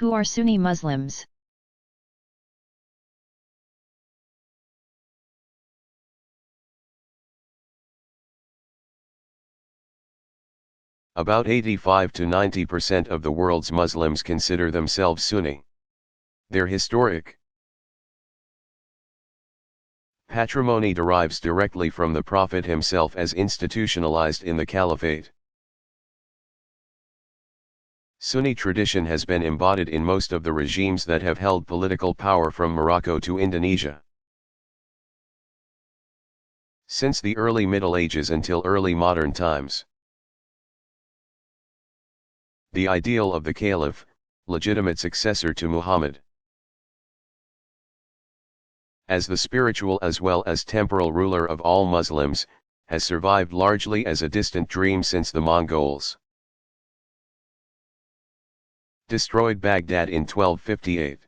Who are Sunni Muslims? About 85 to 90% of the world's Muslims consider themselves Sunni. Their historic patrimony derives directly from the Prophet himself as institutionalized in the Caliphate. Sunni tradition has been embodied in most of the regimes that have held political power from Morocco to Indonesia. Since the early Middle Ages until early modern times. The ideal of the Caliph, legitimate successor to Muhammad, as the spiritual as well as temporal ruler of all Muslims, has survived largely as a distant dream since the Mongols destroyed Baghdad in 1258.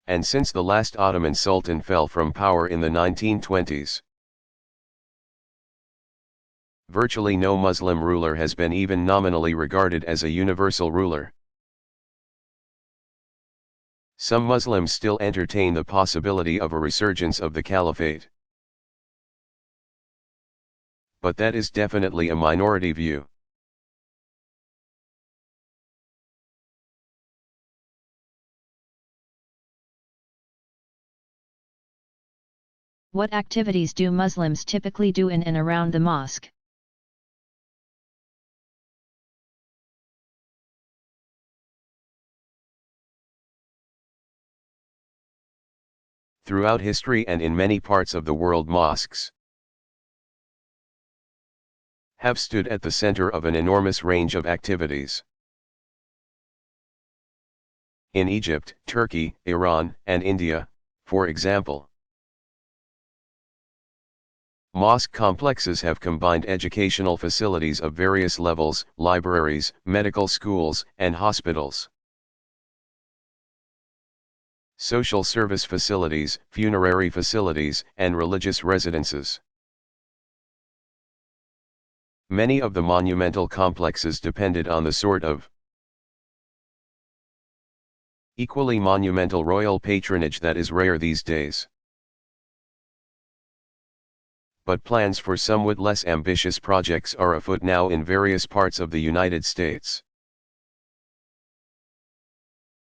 And since the last Ottoman Sultan fell from power in the 1920s. Virtually no Muslim ruler has been even nominally regarded as a universal ruler. Some Muslims still entertain the possibility of a resurgence of the Caliphate. But that is definitely a minority view. What activities do Muslims typically do in and around the mosque? Throughout history and in many parts of the world, mosques have stood at the center of an enormous range of activities. In Egypt, Turkey, Iran, and India, for example, mosque complexes have combined educational facilities of various levels, libraries, medical schools, and hospitals, social service facilities, funerary facilities, and religious residences. Many of the monumental complexes depended on the sort of equally monumental royal patronage that is rare these days. But plans for somewhat less ambitious projects are afoot now in various parts of the United States.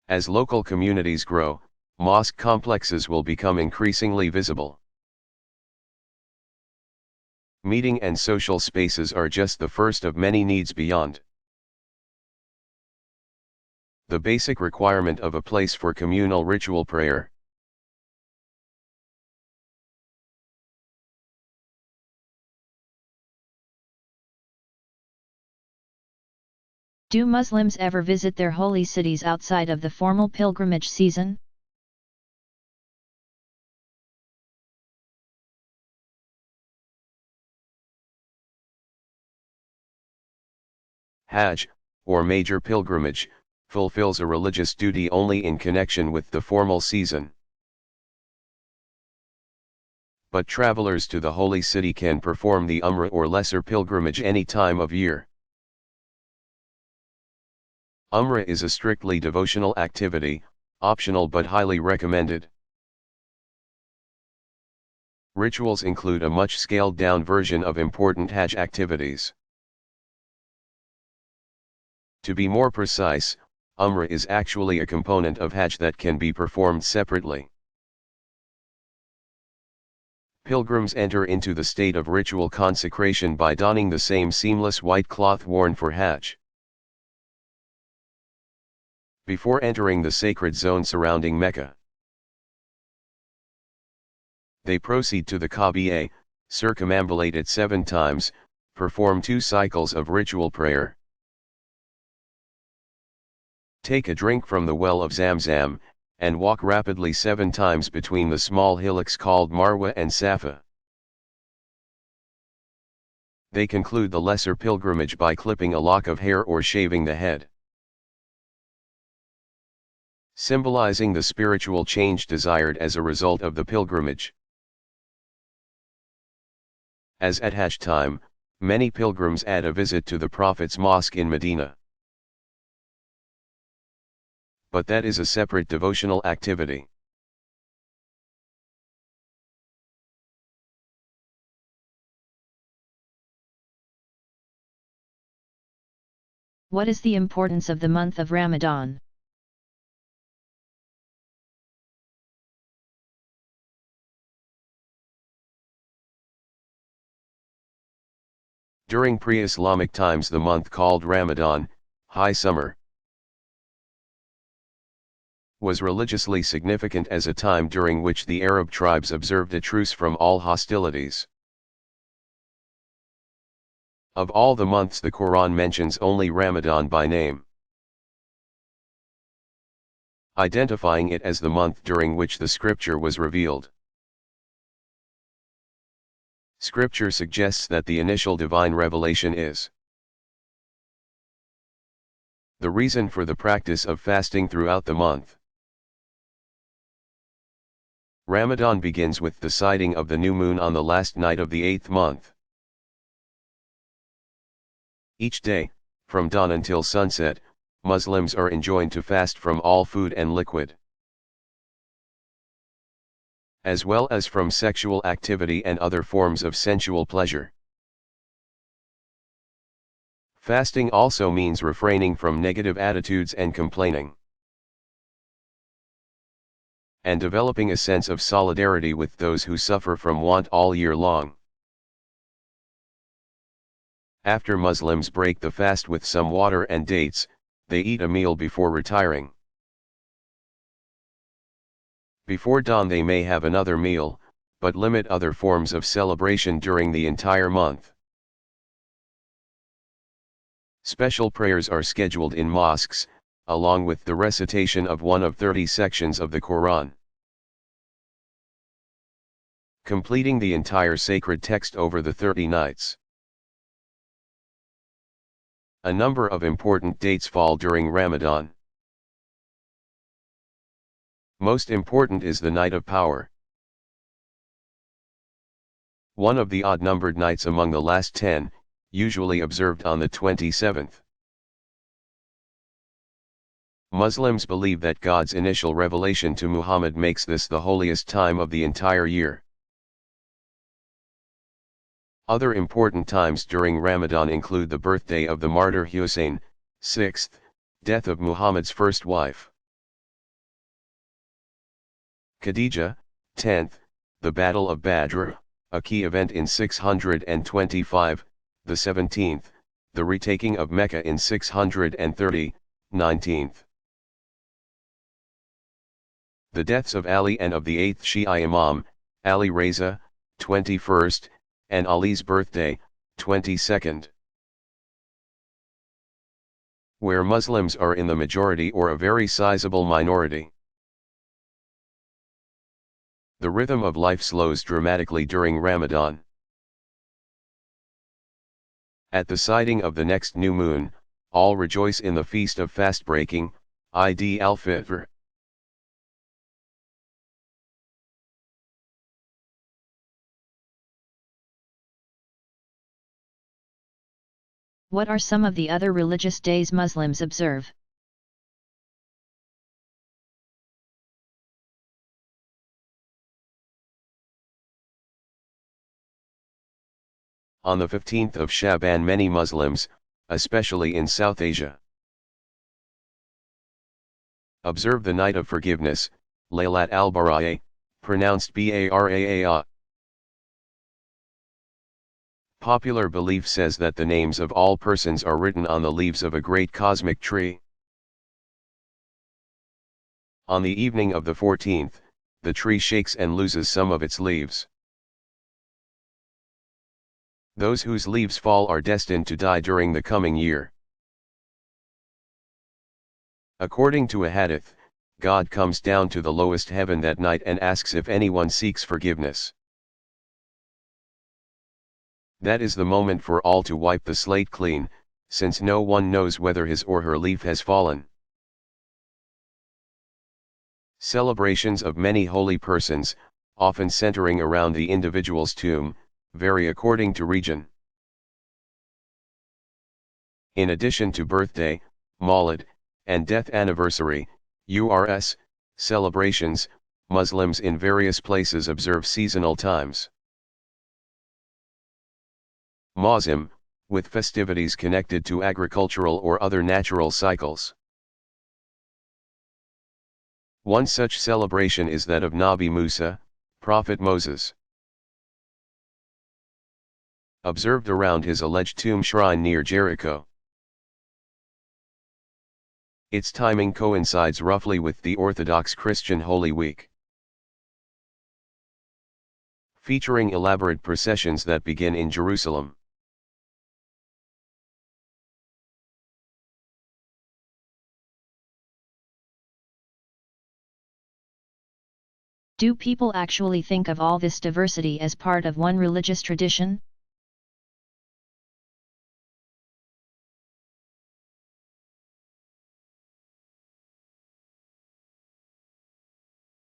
As local communities grow, mosque complexes will become increasingly visible. Meeting and social spaces are just the first of many needs beyond the basic requirement of a place for communal ritual prayer. Do Muslims ever visit their holy cities outside of the formal pilgrimage season? Hajj, or major pilgrimage, fulfills a religious duty only in connection with the formal season. But travelers to the holy city can perform the Umrah or lesser pilgrimage any time of year. Umrah is a strictly devotional activity, optional but highly recommended. Rituals include a much scaled-down version of important Hajj activities. To be more precise, Umrah is actually a component of Hajj that can be performed separately. Pilgrims enter into the state of ritual consecration by donning the same seamless white cloth worn for Hajj. Before entering the sacred zone surrounding Mecca, they proceed to the Kaaba, circumambulate it 7 times, perform 2 cycles of ritual prayer, take a drink from the well of Zamzam, and walk rapidly 7 times between the small hillocks called Marwa and Safa. They conclude the lesser pilgrimage by clipping a lock of hair or shaving the head, symbolizing the spiritual change desired as a result of the pilgrimage. As at Hajj time, many pilgrims add a visit to the Prophet's mosque in Medina. but that is a separate devotional activity. What is the importance of the month of Ramadan? During pre-Islamic times, the month called Ramadan, high summer, was religiously significant as a time during which the Arab tribes observed a truce from all hostilities. Of all the months, the Quran mentions only Ramadan by name, identifying it as the month during which the scripture was revealed. Scripture suggests that the initial divine revelation is the reason for the practice of fasting throughout the month. Ramadan begins with the sighting of the new moon on the last night of the 8th month. Each day, from dawn until sunset, Muslims are enjoined to fast from all food and liquid, as well as from sexual activity and other forms of sensual pleasure. Fasting also means refraining from negative attitudes and complaining, and developing a sense of solidarity with those who suffer from want all year long. After Muslims break the fast with some water and dates, they eat a meal before retiring. Before dawn they may have another meal, but limit other forms of celebration during the entire month. Special prayers are scheduled in mosques, along with the recitation of one of 30 sections of the Quran, completing the entire sacred text over the 30 nights. A number of important dates fall during Ramadan. Most important is the Night of Power, one of the odd-numbered nights among the last 10, usually observed on the 27th. Muslims believe that God's initial revelation to Muhammad makes this the holiest time of the entire year. Other important times during Ramadan include the birthday of the martyr Hussein, 6th, death of Muhammad's first wife Khadija, 10th, the Battle of Badr, a key event in 625, the 17th, the retaking of Mecca in 630, 19th. The deaths of Ali and of the 8th Shia Imam, Ali Reza, 21st, and Ali's birthday, 22nd. Where Muslims are in the majority or a very sizable minority, the rhythm of life slows dramatically during Ramadan. At the sighting of the next new moon, all rejoice in the feast of fast-breaking, Eid al-Fitr. What are some of the other religious days Muslims observe? On the 15th of Shaban, many Muslims, especially in South Asia, observe the Night of Forgiveness, Laylat al-Bara'ah, pronounced Bara'a. Popular belief says that the names of all persons are written on the leaves of a great cosmic tree. On the evening of the 14th, the tree shakes and loses some of its leaves. Those whose leaves fall are destined to die during the coming year. According to a hadith, God comes down to the lowest heaven that night and asks if anyone seeks forgiveness. That is the moment for all to wipe the slate clean, since no one knows whether his or her leaf has fallen. Celebrations of many holy persons, often centering around the individual's tomb, vary according to region. In addition to birthday, Mawlid, and death anniversary, URS, celebrations, Muslims in various places observe seasonal times. Mawsim, with festivities connected to agricultural or other natural cycles. One such celebration is that of Nabi Musa, Prophet Moses. Observed around his alleged tomb shrine near Jericho. Its timing coincides roughly with the Orthodox Christian Holy Week, featuring elaborate processions that begin in Jerusalem. Do people actually think of all this diversity as part of one religious tradition?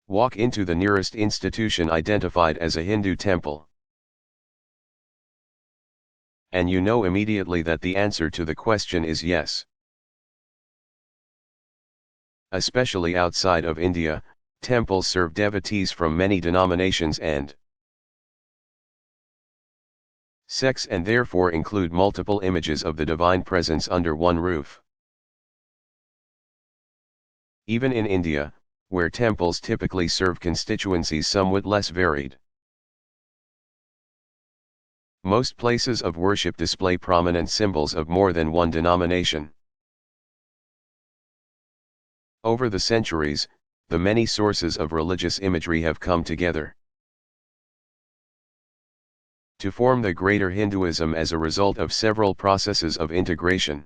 Walk into the nearest institution identified as a Hindu temple, and you know immediately that the answer to the question is yes. Especially outside of India, temples serve devotees from many denominations and sects and therefore include multiple images of the divine presence under one roof. Even in India, where temples typically serve constituencies somewhat less varied, most places of worship display prominent symbols of more than one denomination. Over the centuries, the many sources of religious imagery have come together to form the greater Hinduism as a result of several processes of integration.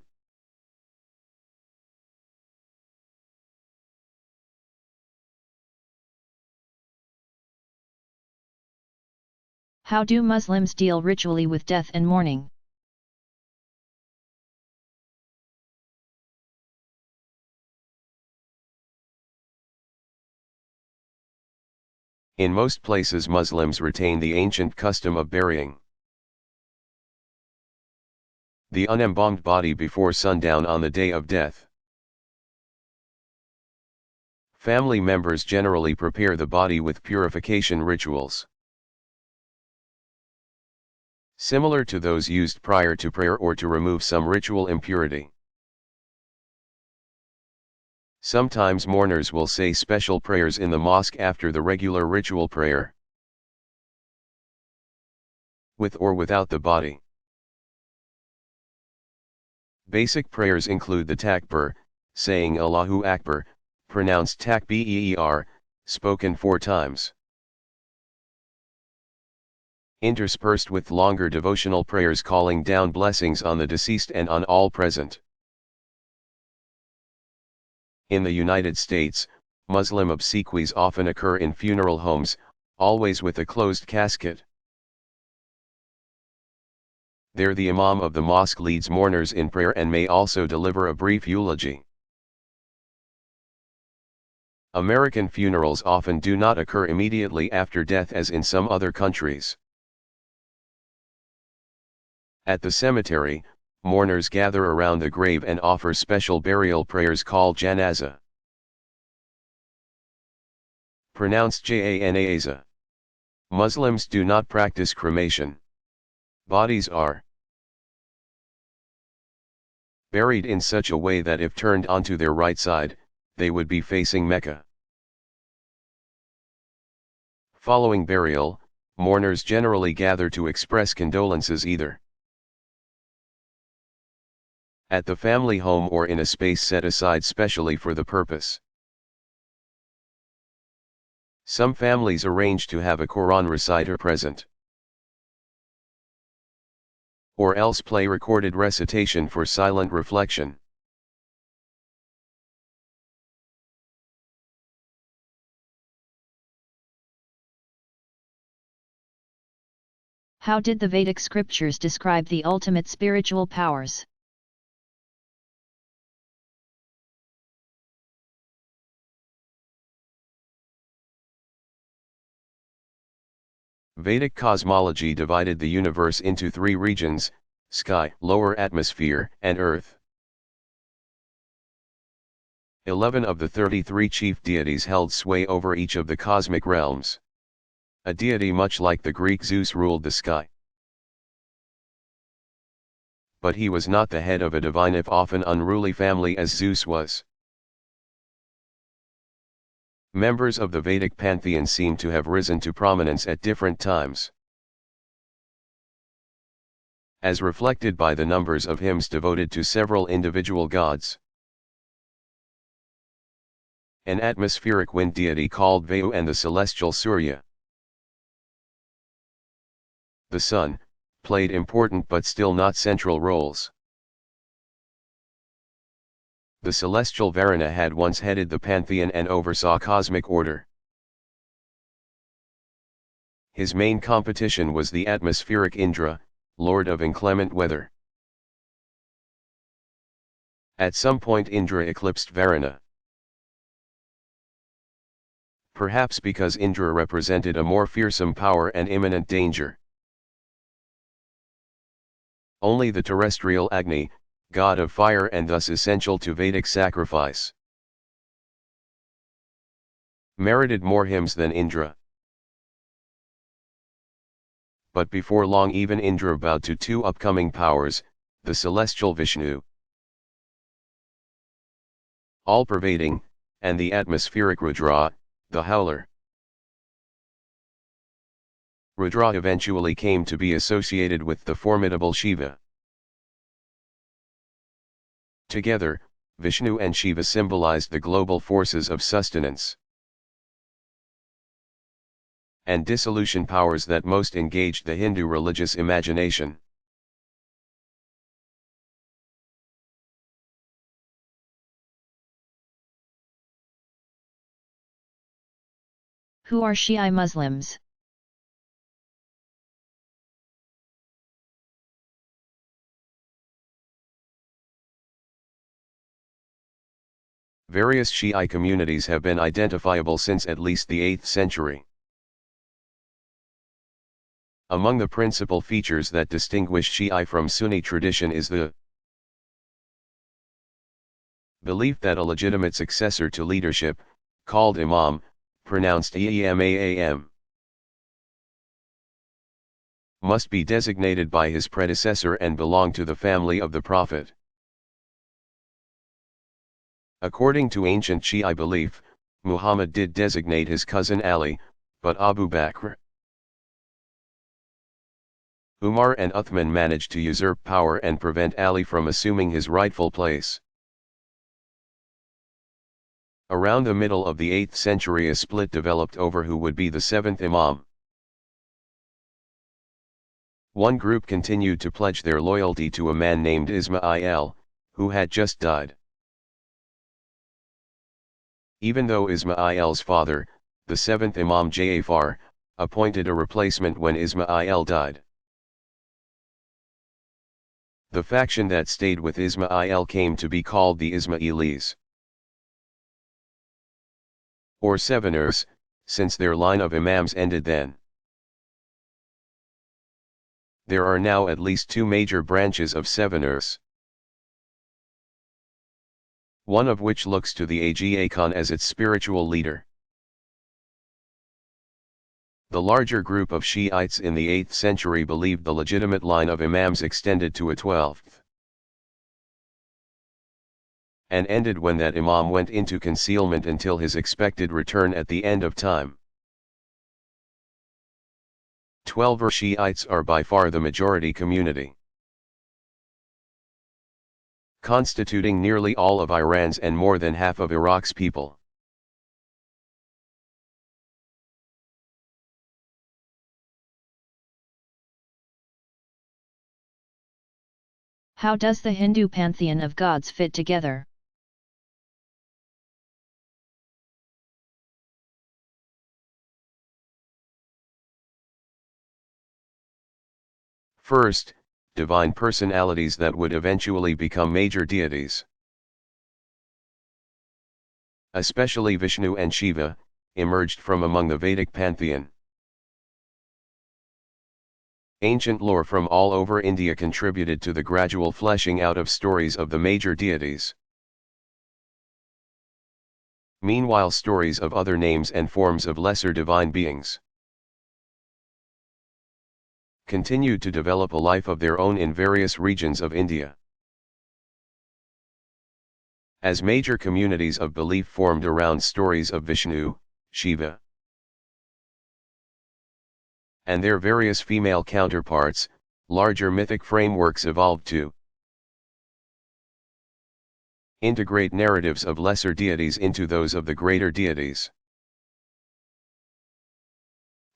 How do Muslims deal ritually with death and mourning? In most places Muslims retain the ancient custom of burying the unembalmed body before sundown on the day of death. Family members generally prepare the body with purification rituals, similar to those used prior to prayer or to remove some ritual impurity. Sometimes mourners will say special prayers in the mosque after the regular ritual prayer, with or without the body. Basic prayers include the takbir, saying Allahu Akbar, pronounced takbir, spoken 4 times, interspersed with longer devotional prayers calling down blessings on the deceased and on all present. In the United States, Muslim obsequies often occur in funeral homes, always with a closed casket. There the imam of the mosque leads mourners in prayer and may also deliver a brief eulogy. American funerals often do not occur immediately after death as in some other countries. At the cemetery, mourners gather around the grave and offer special burial prayers called janazah, pronounced janaza. Muslims do not practice cremation. Bodies are buried in such a way that if turned onto their right side, they would be facing Mecca. Following burial, mourners generally gather to express condolences either at the family home or in a space set aside specially for the purpose. Some families arrange to have a Quran reciter present, or else play recorded recitation for silent reflection. How did the Vedic scriptures describe the ultimate spiritual powers? Vedic cosmology divided the universe into 3 regions: sky, lower atmosphere, and earth. 11 of the 33 chief deities held sway over each of the cosmic realms. A deity much like the Greek Zeus ruled the sky. But he was not the head of a divine if often unruly family as Zeus was. Members of the Vedic pantheon seem to have risen to prominence at different times, as reflected by the numbers of hymns devoted to several individual gods. An atmospheric wind deity called Vayu and the celestial Surya. The sun, played important but still not central roles. The celestial Varuna had once headed the pantheon and oversaw cosmic order. His main competition was the atmospheric Indra, lord of inclement weather. At some point Indra eclipsed Varuna. Perhaps because Indra represented a more fearsome power and imminent danger. Only the terrestrial Agni, god of fire and thus essential to Vedic sacrifice, merited more hymns than Indra. But before long even Indra bowed to two upcoming powers, the celestial Vishnu, all-pervading, and the atmospheric Rudra, the howler. Rudra eventually came to be associated with the formidable Shiva. Together, Vishnu and Shiva symbolized the global forces of sustenance and dissolution powers that most engaged the Hindu religious imagination. Who are Shi'i Muslims? Various Shi'i communities have been identifiable since at least the 8th century. Among the principal features that distinguish Shi'i from Sunni tradition is the belief that a legitimate successor to leadership, called Imam, pronounced Imam, must be designated by his predecessor and belong to the family of the Prophet. According to ancient Shi'i belief, Muhammad did designate his cousin Ali, but Abu Bakr, Umar and Uthman managed to usurp power and prevent Ali from assuming his rightful place. Around the middle of the 8th century a split developed over who would be the 7th Imam. One group continued to pledge their loyalty to a man named Ismail, who had just died. Even though Ismail's father, the 7th Imam Ja'far, appointed a replacement when Ismail died. The faction that stayed with Ismail came to be called the Ismailis, or Seveners, since their line of imams ended then. There are now at least two major branches of Seveners, one of which looks to the Aga Khan as its spiritual leader. The larger group of Shiites in the 8th century believed the legitimate line of imams extended to a 12th, and ended when that imam went into concealment until his expected return at the end of time. 12er Shiites are by far the majority community, constituting nearly all of Iran's and more than half of Iraq's people. How does the Hindu pantheon of gods fit together? First, divine personalities that would eventually become major deities, especially Vishnu and Shiva, emerged from among the Vedic pantheon. Ancient lore from all over India contributed to the gradual fleshing out of stories of the major deities. Meanwhile, stories of other names and forms of lesser divine beings continued to develop a life of their own in various regions of India. As major communities of belief formed around stories of Vishnu, Shiva, and their various female counterparts, larger mythic frameworks evolved to integrate narratives of lesser deities into those of the greater deities.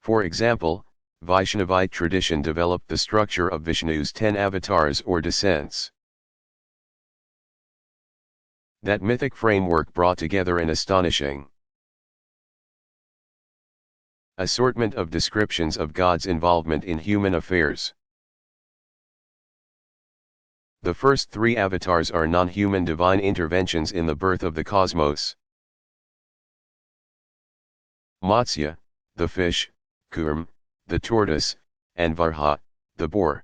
For example, Vaishnavite tradition developed the structure of Vishnu's 10 avatars or descents. That mythic framework brought together an astonishing assortment of descriptions of God's involvement in human affairs. The first 3 avatars are non-human divine interventions in the birth of the cosmos. Matsya, the fish, Kurm, the tortoise, and Varha, the boar.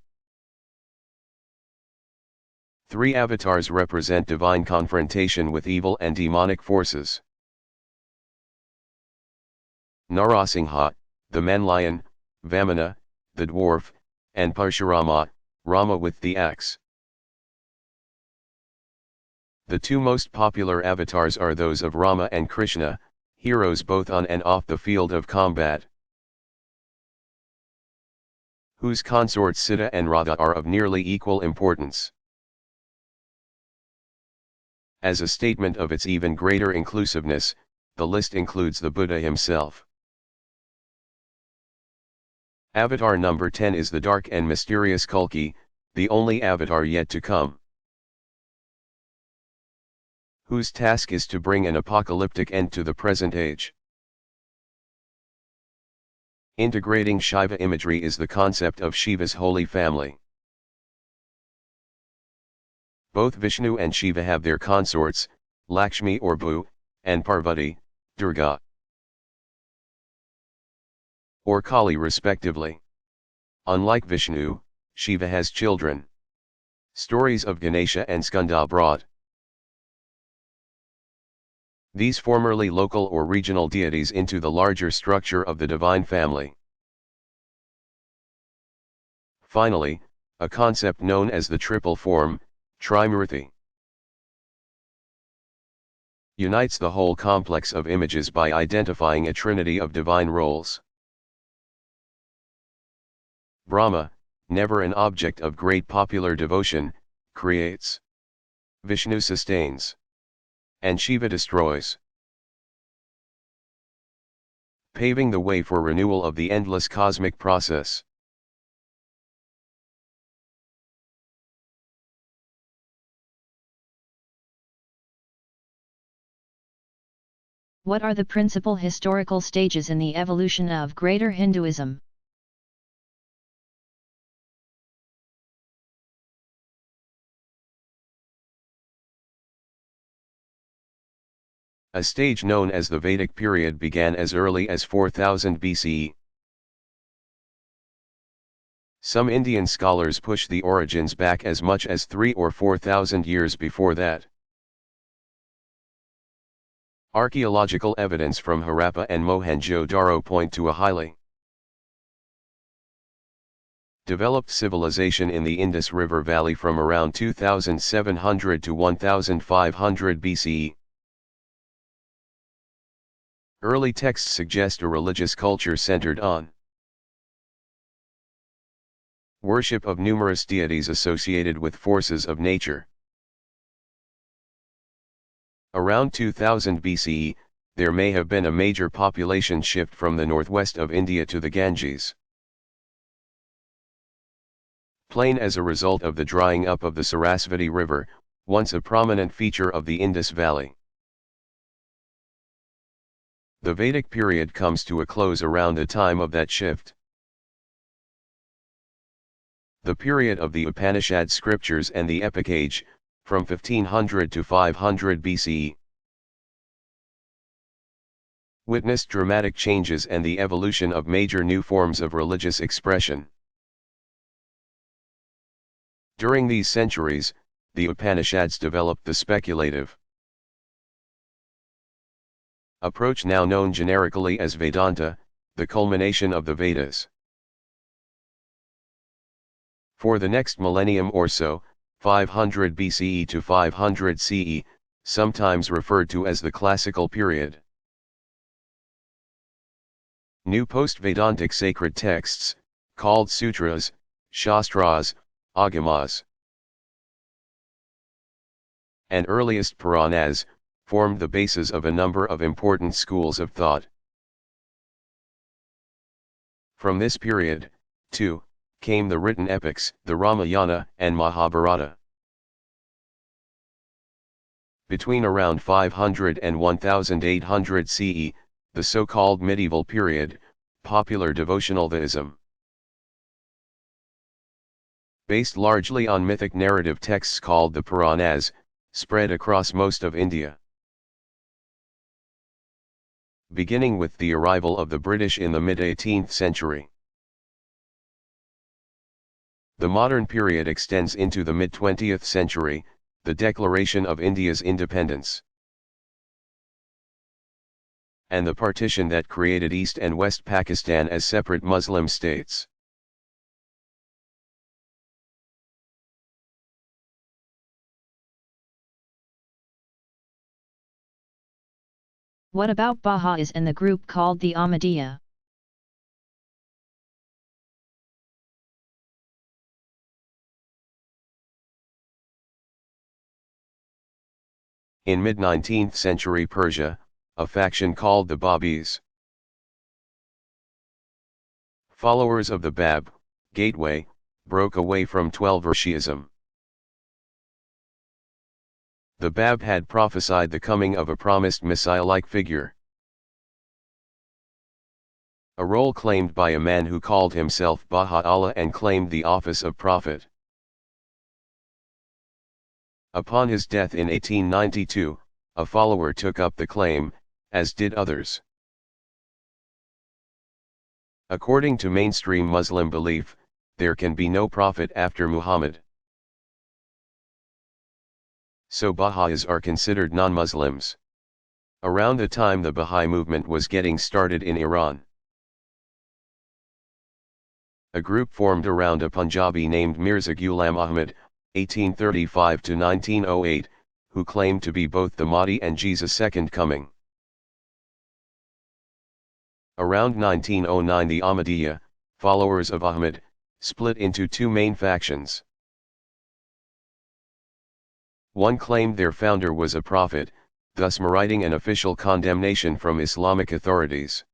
3 avatars represent divine confrontation with evil and demonic forces. Narasingha, the man-lion, Vamana, the dwarf, and Parshurama, Rama with the axe. The 2 most popular avatars are those of Rama and Krishna, heroes both on and off the field of combat, whose consorts Sita and Radha are of nearly equal importance. As a statement of its even greater inclusiveness, the list includes the Buddha himself. Avatar number 10 is the dark and mysterious Kalki, the only avatar yet to come, whose task is to bring an apocalyptic end to the present age. Integrating Shiva imagery is the concept of Shiva's holy family. Both Vishnu and Shiva have their consorts, Lakshmi or Bhu, and Parvati, Durga, or Kali respectively. Unlike Vishnu, Shiva has children. Stories of Ganesha and Skanda brought these formerly local or regional deities into the larger structure of the divine family. Finally, a concept known as the triple form, Trimurti, unites the whole complex of images by identifying a trinity of divine roles. Brahma, never an object of great popular devotion, creates. Vishnu sustains. And Shiva destroys, paving the way for renewal of the endless cosmic process. What are the principal historical stages in the evolution of greater Hinduism? A stage known as the Vedic period began as early as 4000 BCE. Some Indian scholars push the origins back as much as 3,000 or 4,000 years before that. Archaeological evidence from Harappa and Mohenjo-Daro point to a highly developed civilization in the Indus River Valley from around 2700 to 1500 BCE. Early texts suggest a religious culture centered on worship of numerous deities associated with forces of nature. Around 2000 BCE, there may have been a major population shift from the northwest of India to the Ganges plain as a result of the drying up of the Sarasvati River, once a prominent feature of the Indus Valley. The Vedic period comes to a close around the time of that shift. The period of the Upanishad scriptures and the Epic Age, from 1500 to 500 BCE, witnessed dramatic changes and the evolution of major new forms of religious expression. During these centuries, the Upanishads developed the speculative approach now known generically as Vedanta, the culmination of the Vedas. For the next millennium or so, 500 BCE to 500 CE, sometimes referred to as the classical period. New post-Vedantic sacred texts, called sutras, shastras, agamas, and earliest Puranas, formed the basis of a number of important schools of thought. From this period, too, came the written epics, the Ramayana and Mahabharata. Between around 500 and 1800 CE, the so-called medieval period, popular devotional theism, based largely on mythic narrative texts called the Puranas, spread across most of India. Beginning with the arrival of the British in the mid-18th century. The modern period extends into the mid-20th century, the declaration of India's independence, and the partition that created East and West Pakistan as separate Muslim states. What about Baha'is and the group called the Ahmadiyya? In mid-19th century Persia, a faction called the Babis, followers of the Bab, gateway, broke away from Twelver Shi'ism. The Bab had prophesied the coming of a promised Messiah-like figure, a role claimed by a man who called himself Baha'u'llah and claimed the office of prophet. Upon his death in 1892, a follower took up the claim, as did others. According to mainstream Muslim belief, there can be no prophet after Muhammad. So Baha'is are considered non-Muslims. Around the time the Baha'i movement was getting started in Iran, a group formed around a Punjabi named Mirza Ghulam Ahmad, 1835 to 1908, who claimed to be both the Mahdi and Jesus' second coming. Around 1909 the Ahmadiyya, followers of Ahmad, split into two main factions. One claimed their founder was a prophet, thus meriting an official condemnation from Islamic authorities.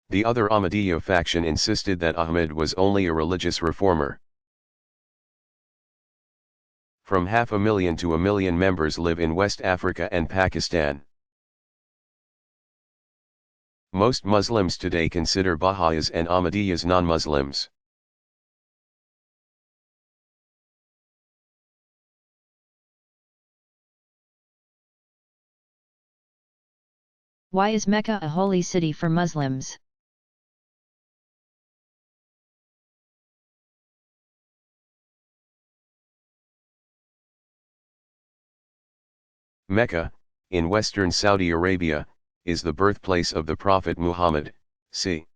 The other Ahmadiyya faction insisted that Ahmad was only a religious reformer. From 500,000 to 1 million members live in West Africa and Pakistan. Most Muslims today consider Baha'is and Ahmadiyyas non-Muslims. Why is Mecca a holy city for Muslims? Mecca, in western Saudi Arabia, is the birthplace of the Prophet Muhammad, c.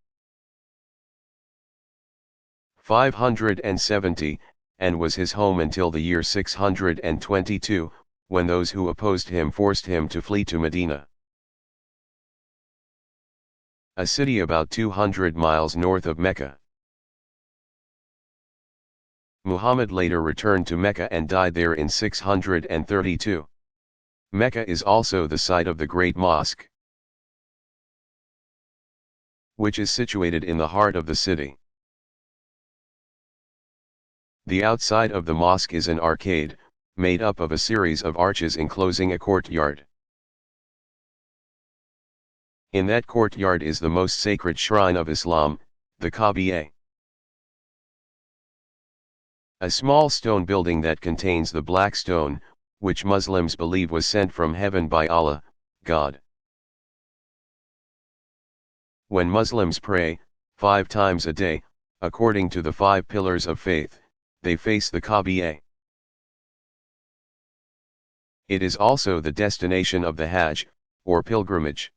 570, and was his home until the year 622, when those who opposed him forced him to flee to Medina, a city about 200 miles north of Mecca. Muhammad later returned to Mecca and died there in 632. Mecca is also the site of the Great Mosque, which is situated in the heart of the city. The outside of the mosque is an arcade, made up of a series of arches enclosing a courtyard. In that courtyard is the most sacred shrine of Islam, the Kaaba, a small stone building that contains the black stone, which Muslims believe was sent from heaven by Allah, God. When Muslims pray, 5 times a day, according to the 5 pillars of faith, they face the Kaaba. It is also the destination of the Hajj, or pilgrimage.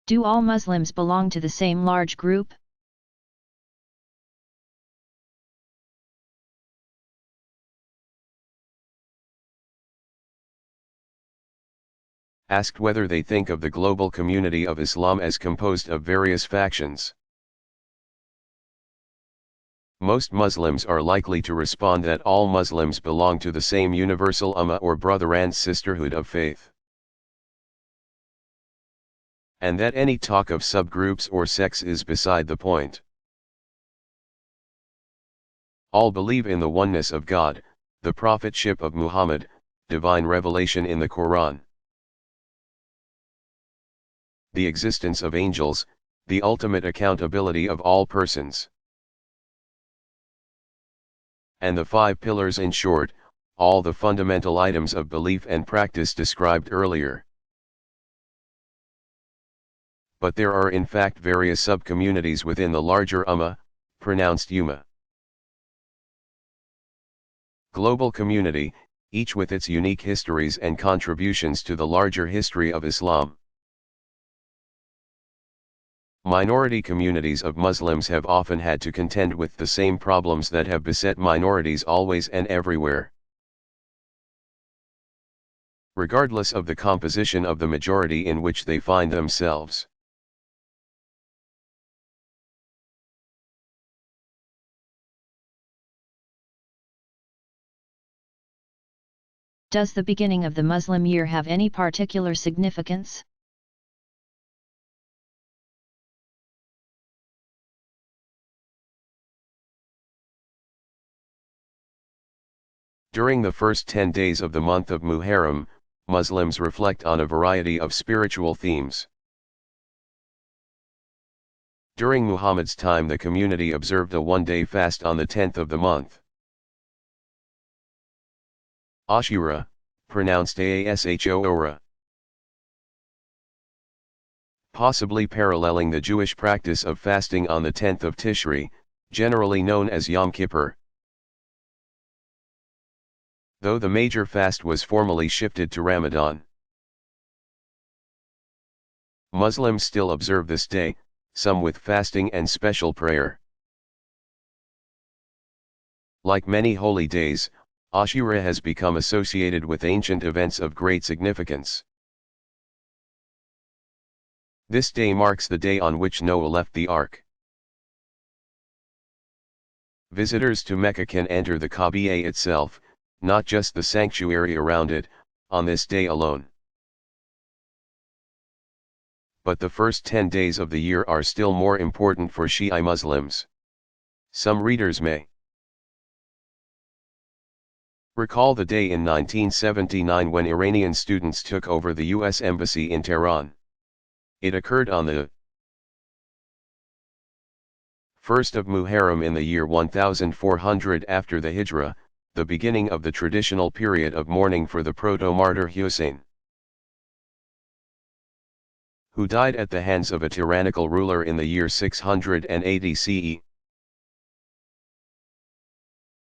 Do all Muslims belong to the same large group? Asked whether they think of the global community of Islam as composed of various factions. Most Muslims are likely to respond that all Muslims belong to the same universal ummah or brother and sisterhood of faith, and that any talk of subgroups or sects is beside the point. All believe in the oneness of God, the prophetship of Muhammad, divine revelation in the Quran, the existence of angels, the ultimate accountability of all persons, and the five pillars, in short, all the fundamental items of belief and practice described earlier. But there are in fact various sub-communities within the larger ummah, pronounced ummah. Global community, each with its unique histories and contributions to the larger history of Islam. Minority communities of Muslims have often had to contend with the same problems that have beset minorities always and everywhere. Regardless of the composition of the majority in which they find themselves. Does the beginning of the Muslim year have any particular significance? During the first 10 days of the month of Muharram, Muslims reflect on a variety of spiritual themes. During Muhammad's time, the community observed a one-day fast on the 10th of the month. Ashura, pronounced Aashora. Possibly paralleling the Jewish practice of fasting on the 10th of Tishri, generally known as Yom Kippur. Though the major fast was formally shifted to Ramadan. Muslims still observe this day, some with fasting and special prayer. Like many holy days, Ashura has become associated with ancient events of great significance. This day marks the day on which Noah left the ark. Visitors to Mecca can enter the Kaaba itself, not just the sanctuary around it, on this day alone. But the first 10 days of the year are still more important for Shi'i Muslims. Some readers may recall the day in 1979 when Iranian students took over the U.S. Embassy in Tehran. It occurred on the 1st of Muharram in the year 1400 after the Hijra, the beginning of the traditional period of mourning for the proto-martyr Hussein, who died at the hands of a tyrannical ruler in the year 680 CE.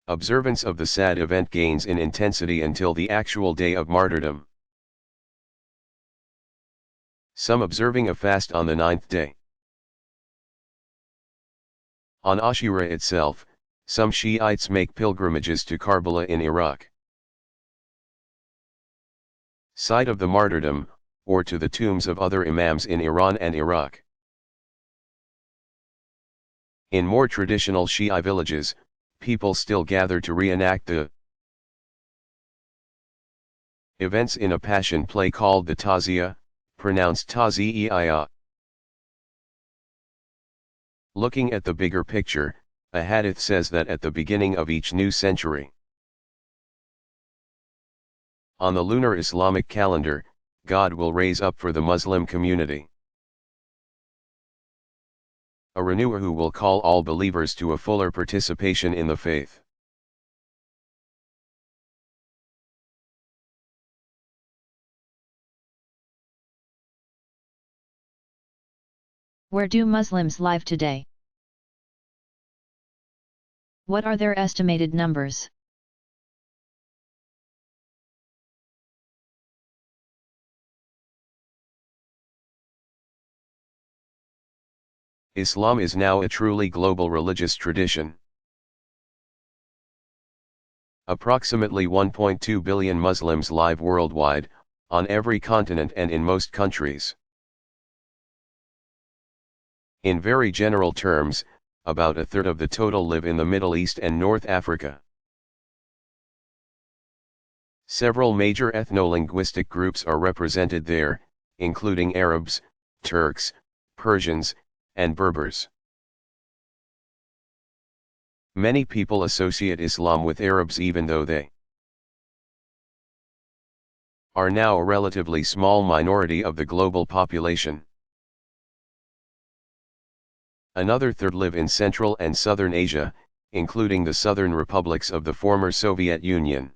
Observance of the sad event gains in intensity until the actual day of martyrdom. Some observing a fast on the 9th day. On Ashura itself, some Shiites make pilgrimages to Karbala in Iraq, site of the martyrdom, or to the tombs of other imams in Iran and Iraq. In more traditional Shi'i villages, people still gather to reenact the events in a passion play called the Taziyah, pronounced Tazi'iyah. Looking at the bigger picture, a hadith says that at the beginning of each new century, on the lunar Islamic calendar, God will raise up for the Muslim community a renewer who will call all believers to a fuller participation in the faith. Where do Muslims live today? What are their estimated numbers? Islam is now a truly global religious tradition. Approximately 1.2 billion Muslims live worldwide, on every continent and in most countries. In very general terms, about a third of the total live in the Middle East and North Africa. Several major ethno-linguistic groups are represented there, including Arabs, Turks, Persians, and Berbers. Many people associate Islam with Arabs even though they are now a relatively small minority of the global population. Another third live in Central and Southern Asia, including the southern republics of the former Soviet Union,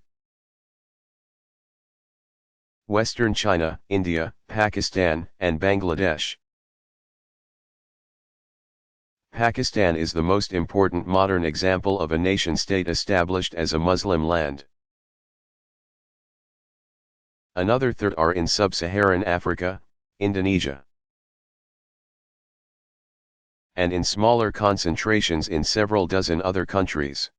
Western China, India, Pakistan, and Bangladesh. Pakistan is the most important modern example of a nation-state established as a Muslim land. Another third are in sub-Saharan Africa, Indonesia, and in smaller concentrations in several dozen other countries.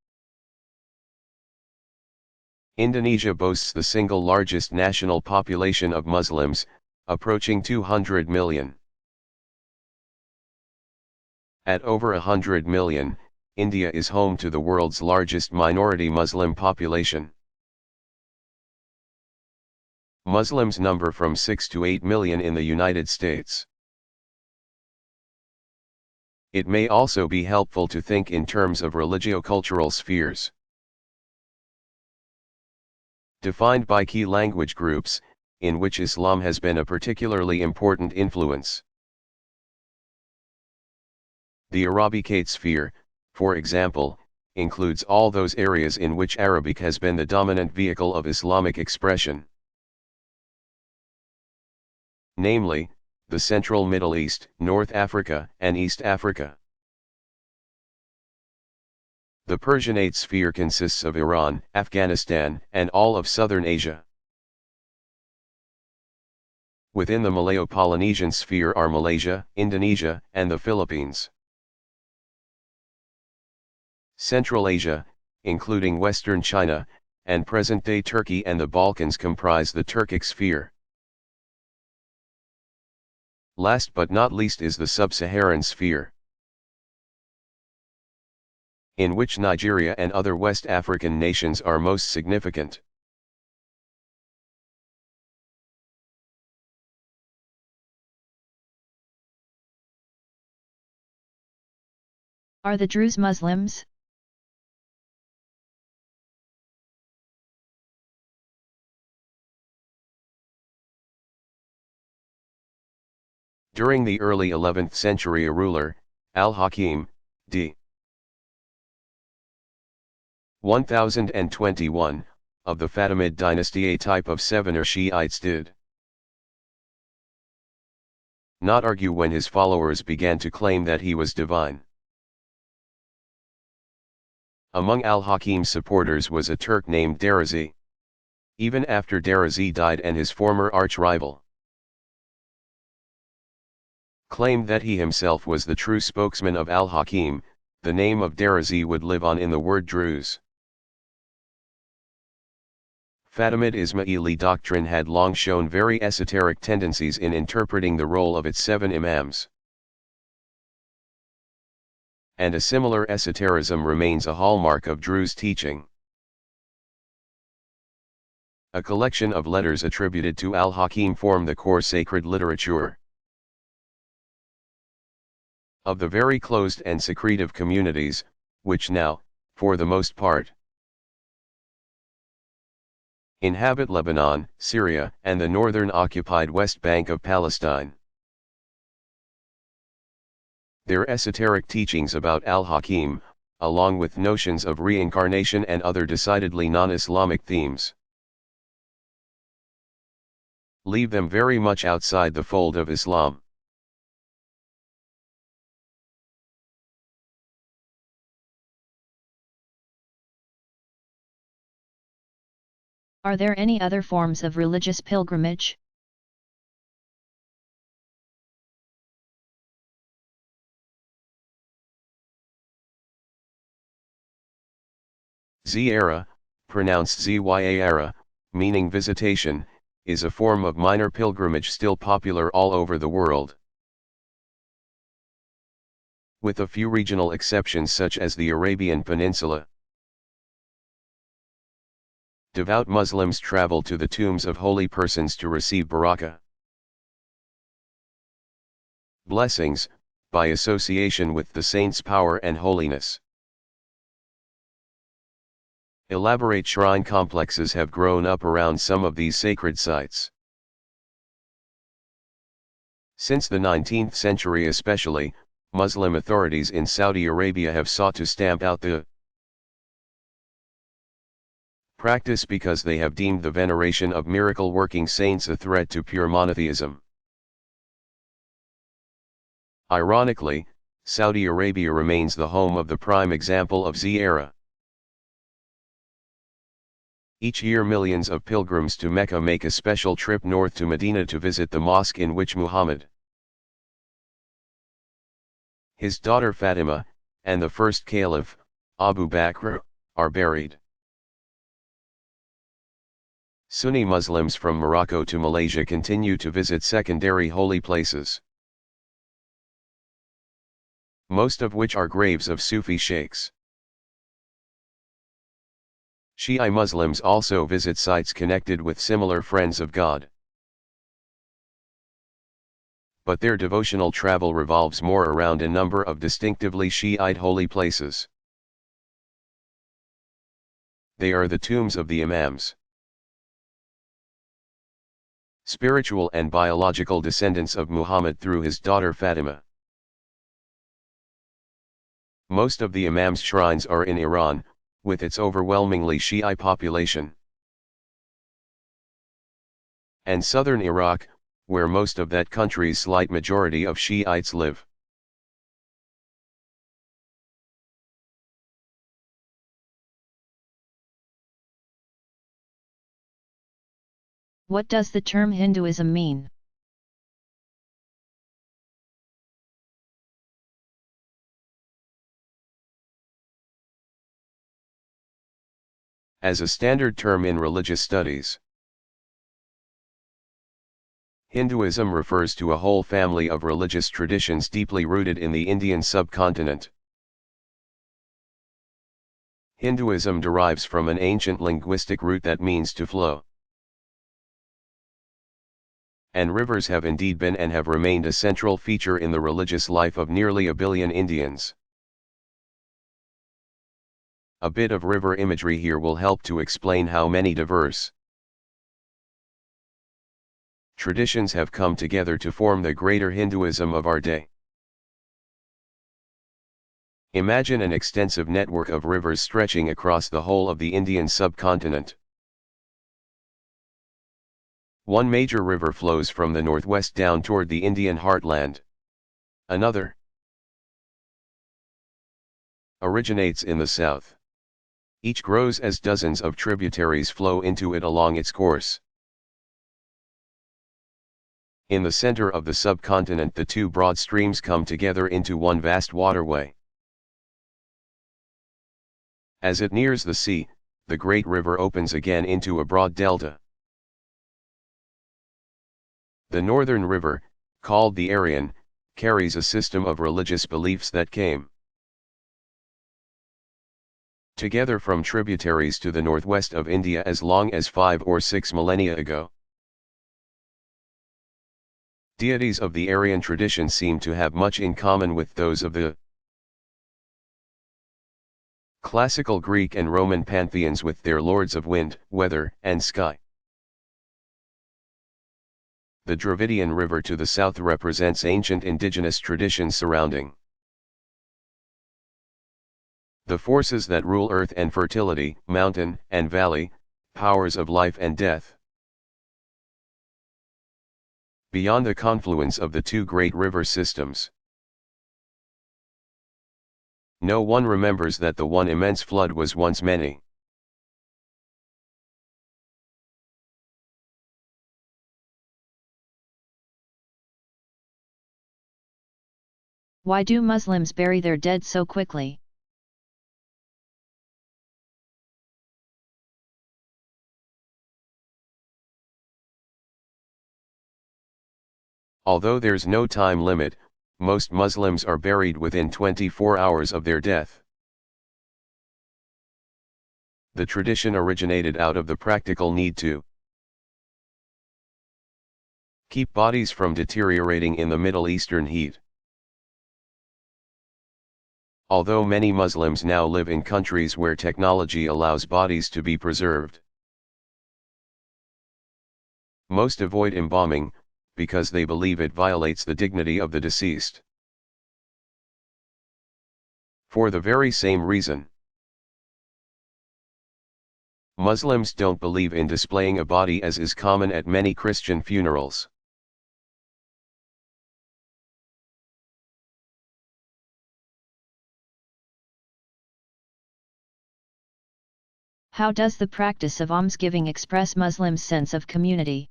Indonesia boasts the single largest national population of Muslims, approaching 200 million. At over 100 million, India is home to the world's largest minority Muslim population. Muslims number from 6 to 8 million in the United States. It may also be helpful to think in terms of religio-cultural spheres. Defined by key language groups, in which Islam has been a particularly important influence. The Arabicate sphere, for example, includes all those areas in which Arabic has been the dominant vehicle of Islamic expression. Namely, the Central Middle East, North Africa, and East Africa. The Persianate sphere consists of Iran, Afghanistan, and all of Southern Asia. Within the Malayo-Polynesian sphere are Malaysia, Indonesia, and the Philippines. Central Asia, including Western China, and present-day Turkey and the Balkans comprise the Turkic sphere. Last but not least is the Sub-Saharan sphere, in which Nigeria and other West African nations are most significant. Are the Druze Muslims? During the early 11th century a ruler, Al-Hakim, d. 1021, of the Fatimid dynasty, a type of Sevener Shiites, did not argue when his followers began to claim that he was divine. Among al-Hakim's supporters was a Turk named Darazi. Even after Darazi died and his former arch-rival claimed that he himself was the true spokesman of al-Hakim, the name of Darazi would live on in the word Druze. Fatimid Ismaili doctrine had long shown very esoteric tendencies in interpreting the role of its 7 imams. And a similar esotericism remains a hallmark of Druze teaching. A collection of letters attributed to al-Hakim form the core sacred literature of the very closed and secretive communities, which now, for the most part, inhabit Lebanon, Syria, and the northern occupied West Bank of Palestine. Their esoteric teachings about al-Hakim, along with notions of reincarnation and other decidedly non-Islamic themes, leave them very much outside the fold of Islam. Are there any other forms of religious pilgrimage? Ziara, pronounced Zyara, meaning visitation, is a form of minor pilgrimage still popular all over the world. With a few regional exceptions such as the Arabian Peninsula. Devout Muslims travel to the tombs of holy persons to receive barakah, blessings, by association with the saint's power and holiness. Elaborate shrine complexes have grown up around some of these sacred sites. Since the 19th century especially, Muslim authorities in Saudi Arabia have sought to stamp out the practice because they have deemed the veneration of miracle-working saints a threat to pure monotheism. Ironically, Saudi Arabia remains the home of the prime example of Ziara. Each year millions of pilgrims to Mecca make a special trip north to Medina to visit the mosque in which Muhammad, his daughter Fatima, and the first caliph, Abu Bakr, are buried. Sunni Muslims from Morocco to Malaysia continue to visit secondary holy places, most of which are graves of Sufi sheikhs. Shi'i Muslims also visit sites connected with similar friends of God. But their devotional travel revolves more around a number of distinctively Shiite holy places. They are the tombs of the Imams, spiritual and biological descendants of Muhammad through his daughter Fatima. Most of the Imams' shrines are in Iran, with its overwhelmingly Shi'i population, and southern Iraq, where most of that country's slight majority of Shiites live. What does the term Hinduism mean? As a standard term in religious studies, Hinduism refers to a whole family of religious traditions deeply rooted in the Indian subcontinent. Hinduism derives from an ancient linguistic root that means to flow. And rivers have indeed been and have remained a central feature in the religious life of nearly a billion Indians. A bit of river imagery here will help to explain how many diverse traditions have come together to form the greater Hinduism of our day. Imagine an extensive network of rivers stretching across the whole of the Indian subcontinent. One major river flows from the northwest down toward the Indian heartland. Another originates in the south. Each grows as dozens of tributaries flow into it along its course. In the center of the subcontinent, the two broad streams come together into one vast waterway. As it nears the sea, the great river opens again into a broad delta. The northern river, called the Aryan, carries a system of religious beliefs that came together from tributaries to the northwest of India as long as 5 or 6 millennia ago. Deities of the Aryan tradition seem to have much in common with those of the classical Greek and Roman pantheons, with their lords of wind, weather, and sky. The Dravidian river to the south represents ancient indigenous traditions surrounding the forces that rule earth and fertility, mountain and valley, powers of life and death. Beyond the confluence of the two great river systems, no one remembers that the one immense flood was once many. Why do Muslims bury their dead so quickly? Although there's no time limit, most Muslims are buried within 24 hours of their death. The tradition originated out of the practical need to keep bodies from deteriorating in the Middle Eastern heat. Although many Muslims now live in countries where technology allows bodies to be preserved, most avoid embalming, because they believe it violates the dignity of the deceased. For the very same reason, Muslims don't believe in displaying a body as is common at many Christian funerals. How does the practice of almsgiving express Muslims' sense of community?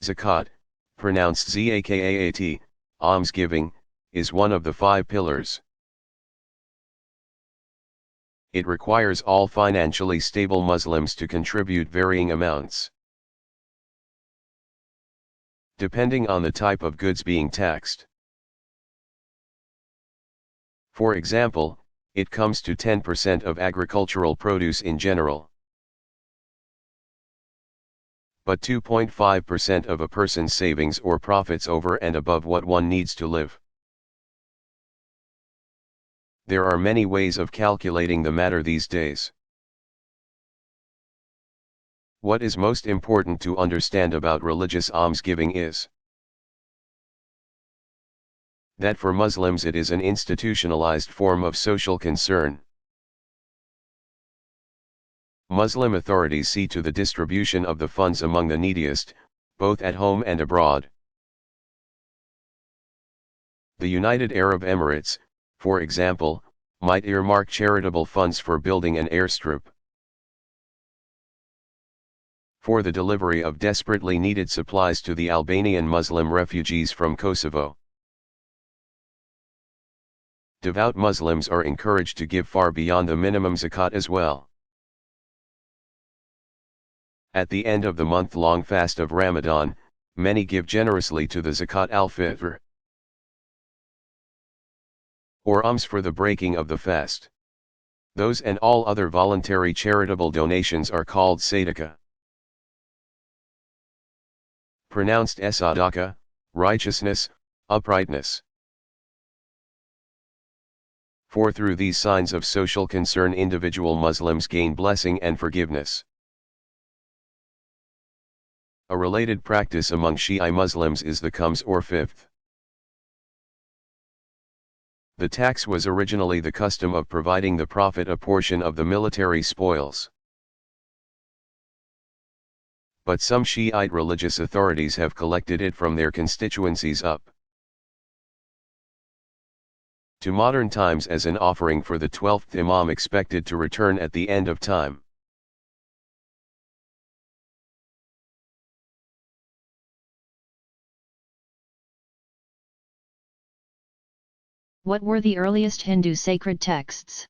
Zakat, pronounced Zakaat, almsgiving, is one of the 5 pillars. It requires all financially stable Muslims to contribute varying amounts, depending on the type of goods being taxed. For example, it comes to 10% of agricultural produce in general, but 2.5% of a person's savings or profits over and above what one needs to live. There are many ways of calculating the matter these days. What is most important to understand about religious almsgiving is that for Muslims it is an institutionalized form of social concern. Muslim authorities see to the distribution of the funds among the neediest, both at home and abroad. The United Arab Emirates, for example, might earmark charitable funds for building an airstrip, for the delivery of desperately needed supplies to the Albanian Muslim refugees from Kosovo. Devout Muslims are encouraged to give far beyond the minimum zakat as well. At the end of the month-long fast of Ramadan, many give generously to the zakat al-fitr, or alms for the breaking of the fast. Those and all other voluntary charitable donations are called sadaqah. Pronounced sadaqah, righteousness, uprightness. For through these signs of social concern individual Muslims gain blessing and forgiveness. A related practice among Shi'i Muslims is the khums or fifth. The tax was originally the custom of providing the Prophet a portion of the military spoils. But some Shiite religious authorities have collected it from their constituencies up to modern times as an offering for the 12th Imam expected to return at the end of time. What were the earliest Hindu sacred texts?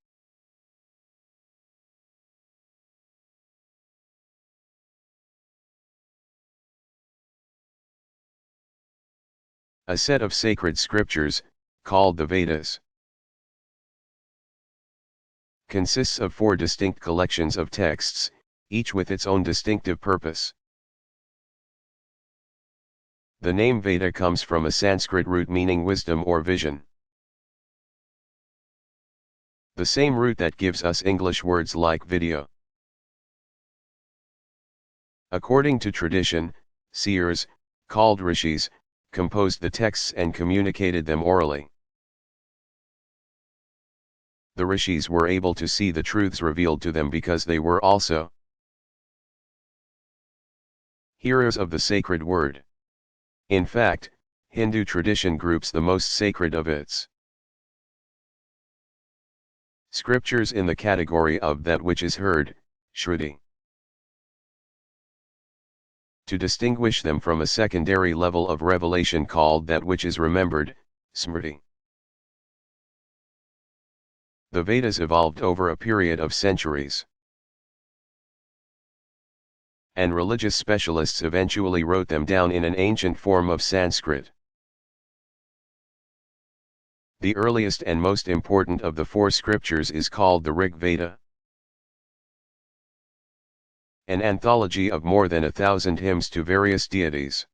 A set of sacred scriptures, called the Vedas, consists of 4 distinct collections of texts, each with its own distinctive purpose. The name Veda comes from a Sanskrit root meaning wisdom or vision. The same root that gives us English words like video. According to tradition, seers, called rishis, composed the texts and communicated them orally. The rishis were able to see the truths revealed to them because they were also hearers of the sacred word. In fact, Hindu tradition groups the most sacred of its scriptures in the category of that which is heard, Shruti. To distinguish them from a secondary level of revelation called that which is remembered, Smriti. The Vedas evolved over a period of centuries, and religious specialists eventually wrote them down in an ancient form of Sanskrit. The earliest and most important of the four scriptures is called the Rig Veda, an anthology of more than 1,000 hymns to various deities.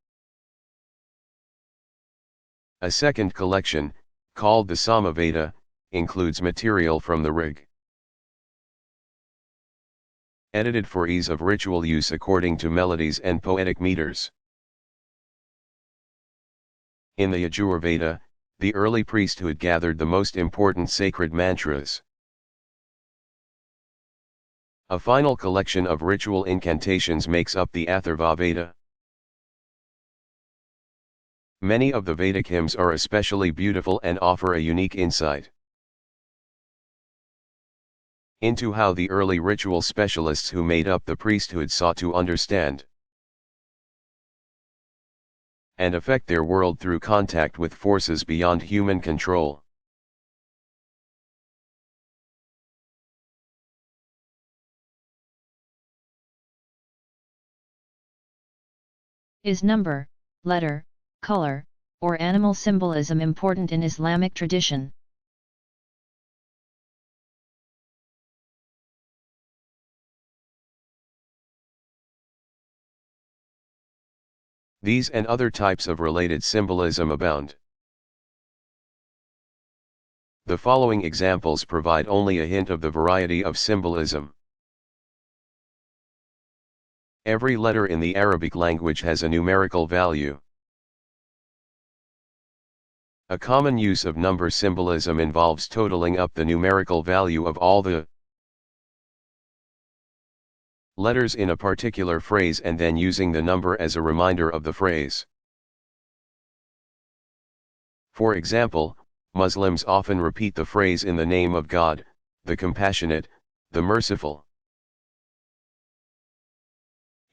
A second collection, called the Samaveda, includes material from the Rig, edited for ease of ritual use according to melodies and poetic meters. In the Yajur Veda, the early priesthood gathered the most important sacred mantras. A final collection of ritual incantations makes up the Atharva Veda. Many of the Vedic hymns are especially beautiful and offer a unique insight into how the early ritual specialists who made up the priesthood sought to understand and affect their world through contact with forces beyond human control. Is number, letter, color, or animal symbolism important in Islamic tradition? These and other types of related symbolism abound. The following examples provide only a hint of the variety of symbolism. Every letter in the Arabic language has a numerical value. A common use of number symbolism involves totaling up the numerical value of all the letters in a particular phrase and then using the number as a reminder of the phrase. For example, Muslims often repeat the phrase in the name of God, the compassionate, the merciful.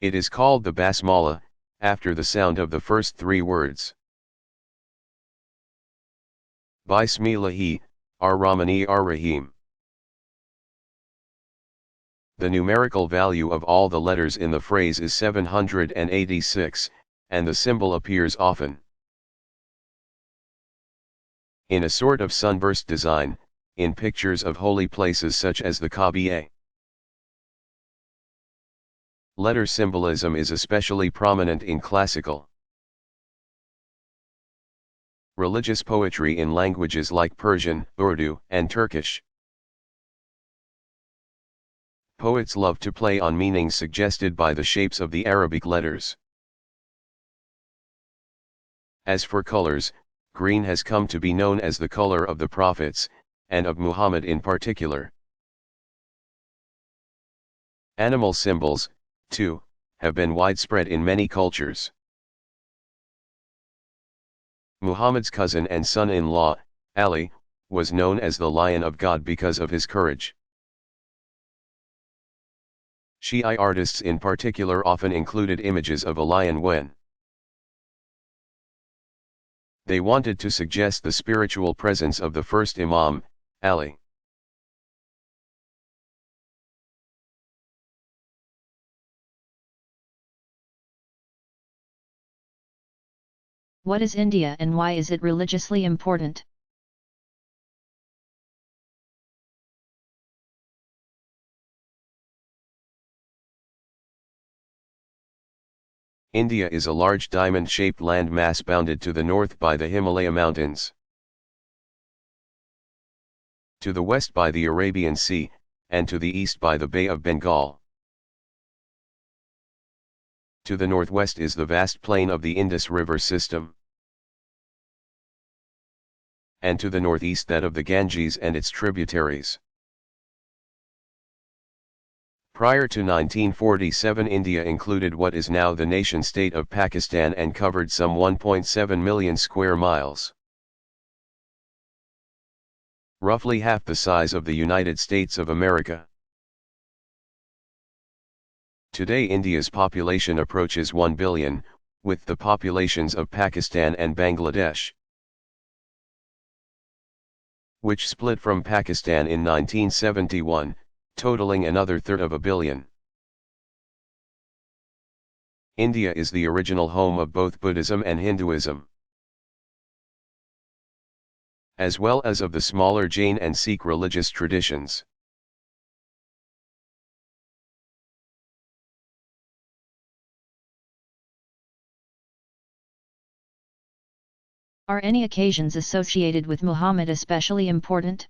It is called the basmala, after the sound of the first three words. Bismillahi, ar-Rahmani ar-Rahim. The numerical value of all the letters in the phrase is 786, and the symbol appears often in a sort of sunburst design, in pictures of holy places such as the Kaaba. Letter symbolism is especially prominent in classical religious poetry in languages like Persian, Urdu, and Turkish. Poets love to play on meanings suggested by the shapes of the Arabic letters. As for colors, green has come to be known as the color of the prophets, and of Muhammad in particular. Animal symbols, too, have been widespread in many cultures. Muhammad's cousin and son-in-law, Ali, was known as the Lion of God because of his courage. Shi'i artists in particular often included images of a lion when they wanted to suggest the spiritual presence of the first Imam, Ali. What is India and why is it religiously important? India is a large diamond-shaped land mass bounded to the north by the Himalaya Mountains, to the west by the Arabian Sea, and to the east by the Bay of Bengal. To the northwest is the vast plain of the Indus River system, and to the northeast that of the Ganges and its tributaries. Prior to 1947, India included what is now the nation-state of Pakistan and covered some 1.7 million square miles. Roughly half the size of the United States of America. Today India's population approaches 1 billion, with the populations of Pakistan and Bangladesh, which split from Pakistan in 1971, totaling another third of a billion. India is the original home of both Buddhism and Hinduism, as well as of the smaller Jain and Sikh religious traditions. Are any occasions associated with Muhammad especially important?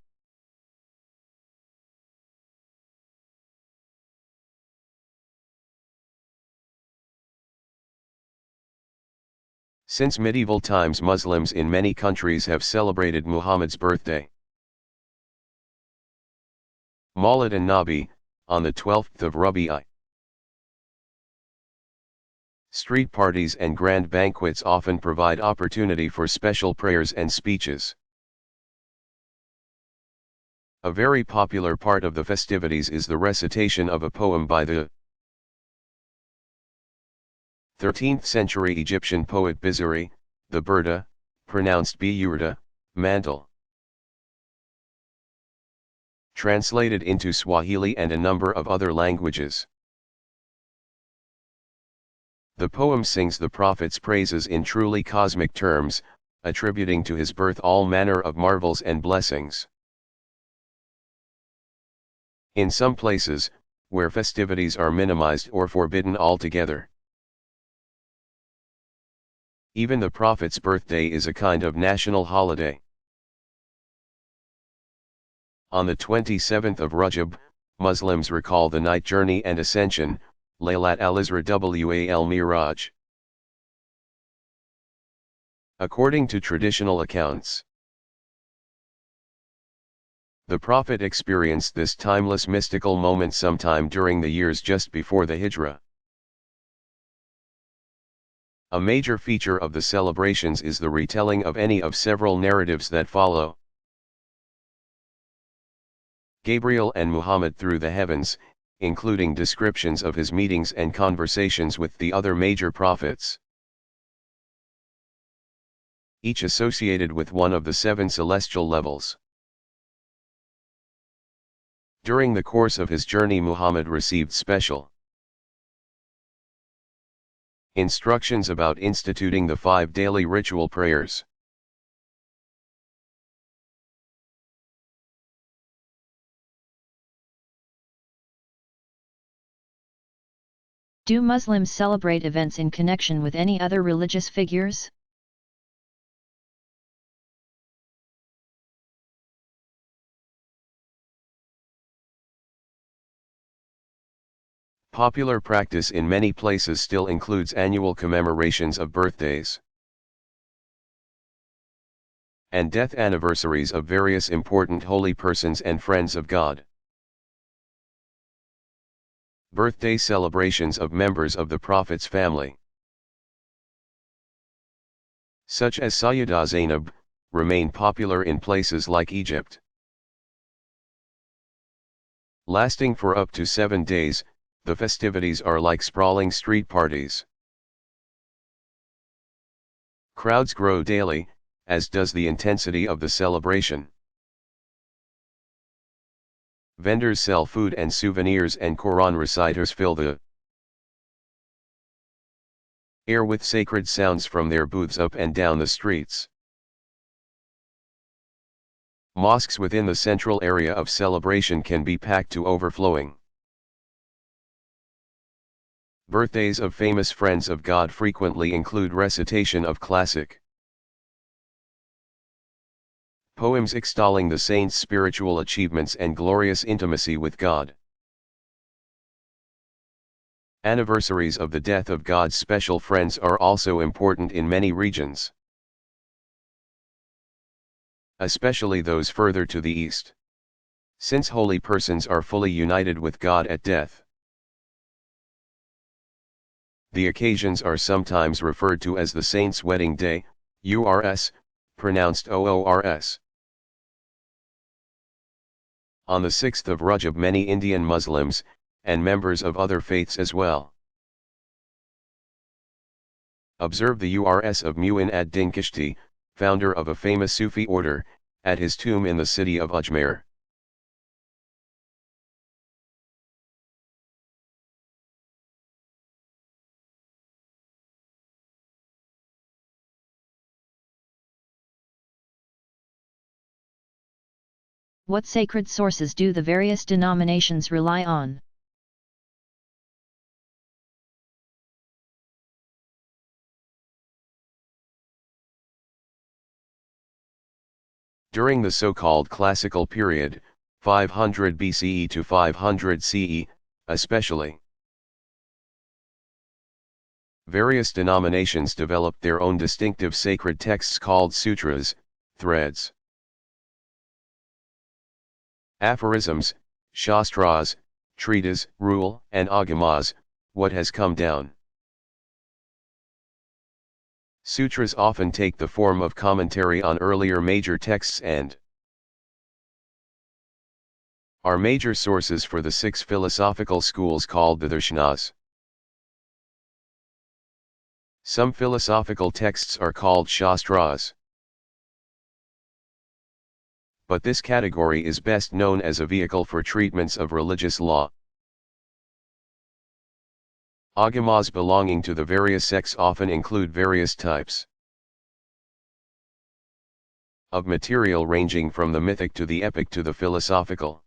Since medieval times, Muslims in many countries have celebrated Muhammad's birthday, Mawlid an-Nabi, on the 12th of Rabi'i. Street parties and grand banquets often provide opportunity for special prayers and speeches. A very popular part of the festivities is the recitation of a poem by the 13th century Egyptian poet Bizari, the Burda, pronounced Biyurda, mantle. Translated into Swahili and a number of other languages. The poem sings the Prophet's praises in truly cosmic terms, attributing to his birth all manner of marvels and blessings. In some places, where festivities are minimized or forbidden altogether, even the Prophet's birthday is a kind of national holiday. On the 27th of Rajab, Muslims recall the night journey and ascension, Laylat al-Isra wal Miraj. According to traditional accounts, the Prophet experienced this timeless mystical moment sometime during the years just before the Hijrah. A major feature of the celebrations is the retelling of any of several narratives that follow. Gabriel and Muhammad through the heavens, including descriptions of his meetings and conversations with the other major prophets, each associated with one of the 7 celestial levels. During the course of his journey, Muhammad received special instructions about instituting the 5 daily ritual prayers. Do Muslims celebrate events in connection with any other religious figures? Popular practice in many places still includes annual commemorations of birthdays and death anniversaries of various important holy persons and friends of God. Birthday celebrations of members of the Prophet's family, such as Sayyidah Zainab, remain popular in places like Egypt. Lasting for up to 7 days, the festivities are like sprawling street parties. Crowds grow daily, as does the intensity of the celebration. Vendors sell food and souvenirs, and Quran reciters fill the air with sacred sounds from their booths up and down the streets. Mosques within the central area of celebration can be packed to overflowing. Birthdays of famous friends of God frequently include recitation of classic poems extolling the saints' spiritual achievements and glorious intimacy with God. Anniversaries of the death of God's special friends are also important in many regions, especially those further to the east, since holy persons are fully united with God at death. The occasions are sometimes referred to as the Saint's Wedding Day, URS, pronounced OORS. On the 6th of Rajab, many Indian Muslims, and members of other faiths as well. Observe the urs of Mu'in ad-Din Kishti, founder of a famous Sufi order, at his tomb in the city of Ajmer. What sacred sources do the various denominations rely on? During the so-called classical period, 500 BCE to 500 CE, especially, various denominations developed their own distinctive sacred texts called sutras, threads, aphorisms, shastras, treatises, rule, and agamas, what has come down. Sutras often take the form of commentary on earlier major texts and are major sources for the 6 philosophical schools called the darshanas. Some philosophical texts are called shastras, but this category is best known as a vehicle for treatments of religious law. Agamas belonging to the various sects often include various types of material ranging from the mythic to the epic to the philosophical.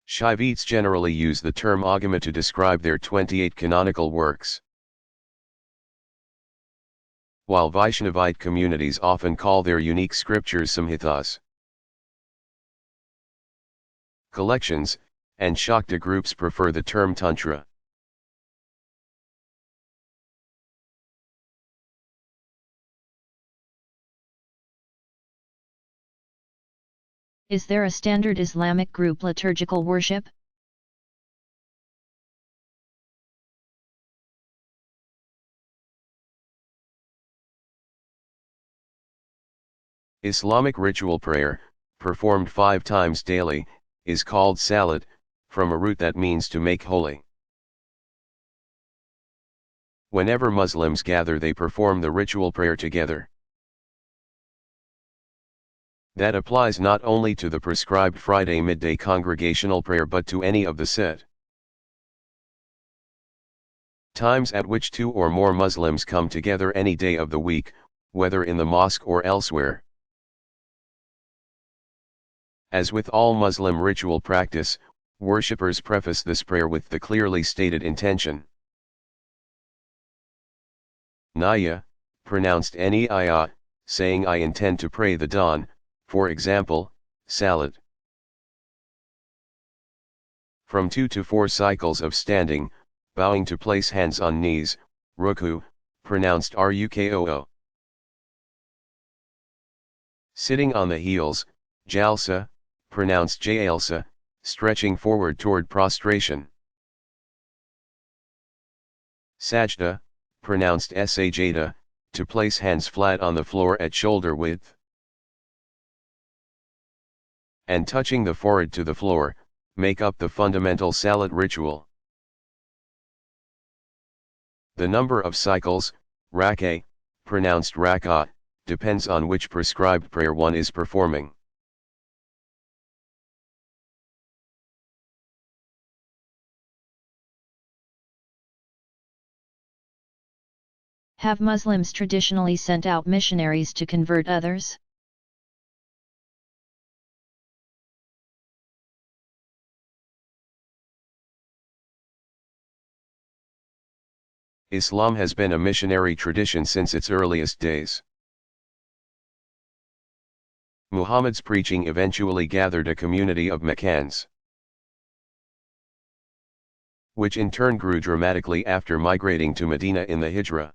Shaivites generally use the term agama to describe their 28 canonical works, while Vaishnavite communities often call their unique scriptures samhitas. Collections, and Shakta groups prefer the term Tantra. Is there a standard Islamic group liturgical worship? Islamic ritual prayer, performed 5 times daily, is called salat, from a root that means to make holy. Whenever Muslims gather, they perform the ritual prayer together. That applies not only to the prescribed Friday midday congregational prayer but to any of the set times at which 2 or more Muslims come together any day of the week, whether in the mosque or elsewhere. As with all Muslim ritual practice, worshippers preface this prayer with the clearly stated intention. Naya, pronounced Neiya, saying I intend to pray the dawn, for example, salat. From 2 to 4 cycles of standing, bowing to place hands on knees, ruku, pronounced rukoo. Sitting on the heels, jalsa, pronounced jalsa, stretching forward toward prostration. Sajda, pronounced sajda, to place hands flat on the floor at shoulder width. And touching the forehead to the floor, make up the fundamental salat ritual. The number of cycles, rak'ah, pronounced rak'ah, depends on which prescribed prayer one is performing. Have Muslims traditionally sent out missionaries to convert others? Islam has been a missionary tradition since its earliest days. Muhammad's preaching eventually gathered a community of Meccans, which in turn grew dramatically after migrating to Medina in the Hijrah.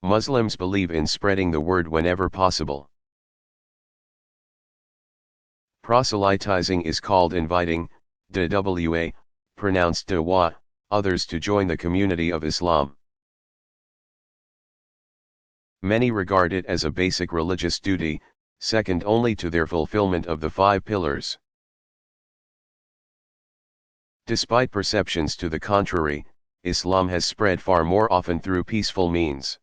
Muslims believe in spreading the word whenever possible. Proselytizing is called inviting, dwa, pronounced dawa, others to join the community of Islam. Many regard it as a basic religious duty, second only to their fulfillment of the 5 pillars. Despite perceptions to the contrary, Islam has spread far more often through peaceful means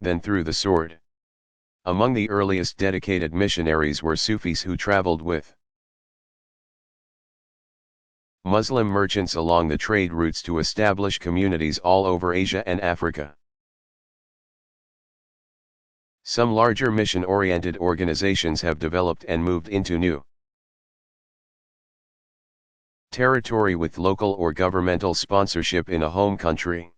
than through the sword. Among the earliest dedicated missionaries were Sufis who traveled with Muslim merchants along the trade routes to establish communities all over Asia and Africa. Some larger mission-oriented organizations have developed and moved into new territory with local or governmental sponsorship in a home country.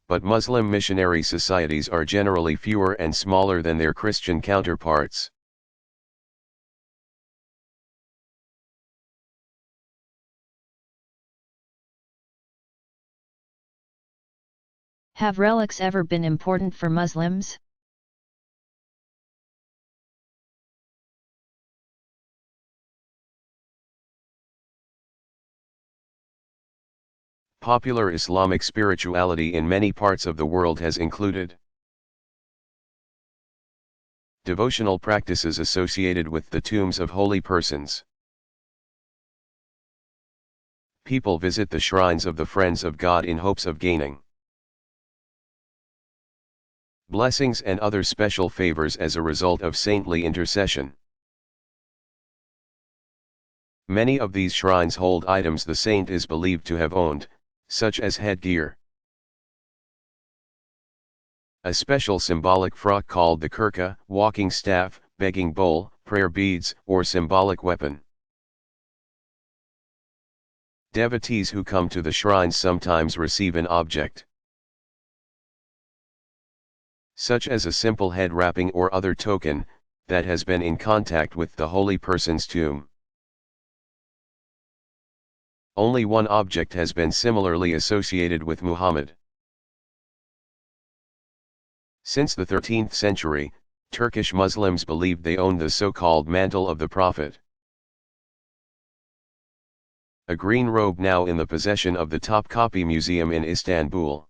But Muslim missionary societies are generally fewer and smaller than their Christian counterparts. Have relics ever been important for Muslims? Popular Islamic spirituality in many parts of the world has included devotional practices associated with the tombs of holy persons. People visit the shrines of the friends of God in hopes of gaining blessings and other special favors as a result of saintly intercession. Many of these shrines hold items the saint is believed to have owned, such as headgear, a special symbolic frock called the kurka, walking staff, begging bowl, prayer beads, or symbolic weapon. Devotees who come to the shrines sometimes receive an object, such as a simple head wrapping or other token, that has been in contact with the holy person's tomb. Only one object has been similarly associated with Muhammad. Since the 13th century, Turkish Muslims believed they owned the so-called mantle of the Prophet, a green robe now in the possession of the Topkapi Museum in Istanbul.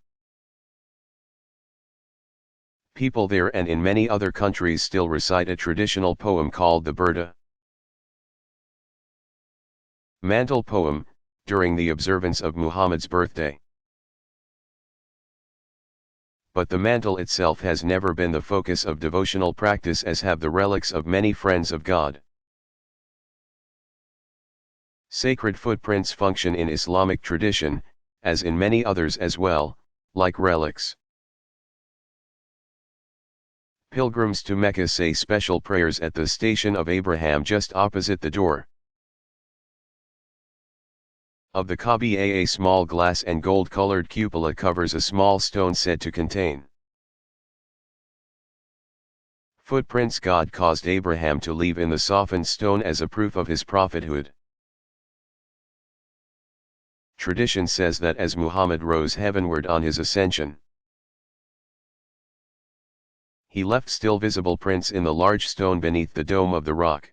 People there and in many other countries still recite a traditional poem called the Burda. Mantle poem, during the observance of Muhammad's birthday. But the mantle itself has never been the focus of devotional practice as have the relics of many friends of God. Sacred footprints function in Islamic tradition, as in many others as well, like relics. Pilgrims to Mecca say special prayers at the Station of Abraham just opposite the door of the Kaaba. A small glass and gold-colored cupola covers a small stone said to contain footprints God caused Abraham to leave in the softened stone as a proof of his prophethood. Tradition says that as Muhammad rose heavenward on his ascension, he left still visible prints in the large stone beneath the dome of the rock.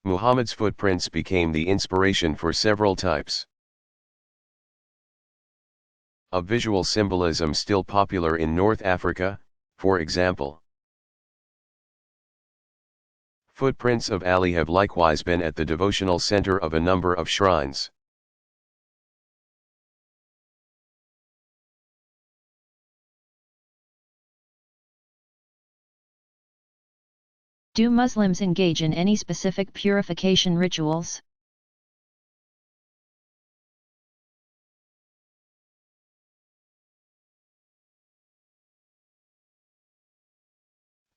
Muhammad's footprints became the inspiration for several types of visual symbolism still popular in North Africa, for example. Footprints of Ali have likewise been at the devotional center of a number of shrines. Do Muslims engage in any specific purification rituals?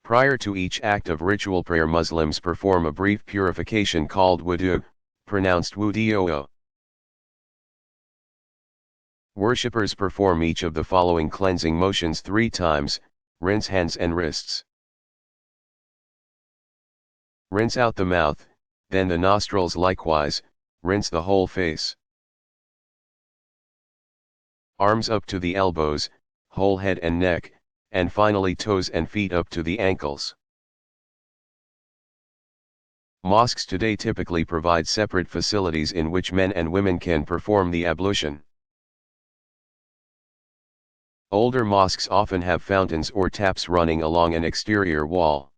Prior to each act of ritual prayer, Muslims perform a brief purification called wudu, pronounced wudu. Worshippers perform each of the following cleansing motions 3 times, rinse hands and wrists. Rinse out the mouth, then the nostrils likewise, rinse the whole face. Arms up to the elbows, whole head and neck, and finally toes and feet up to the ankles. Mosques today typically provide separate facilities in which men and women can perform the ablution. Older mosques often have fountains or taps running along an exterior wall,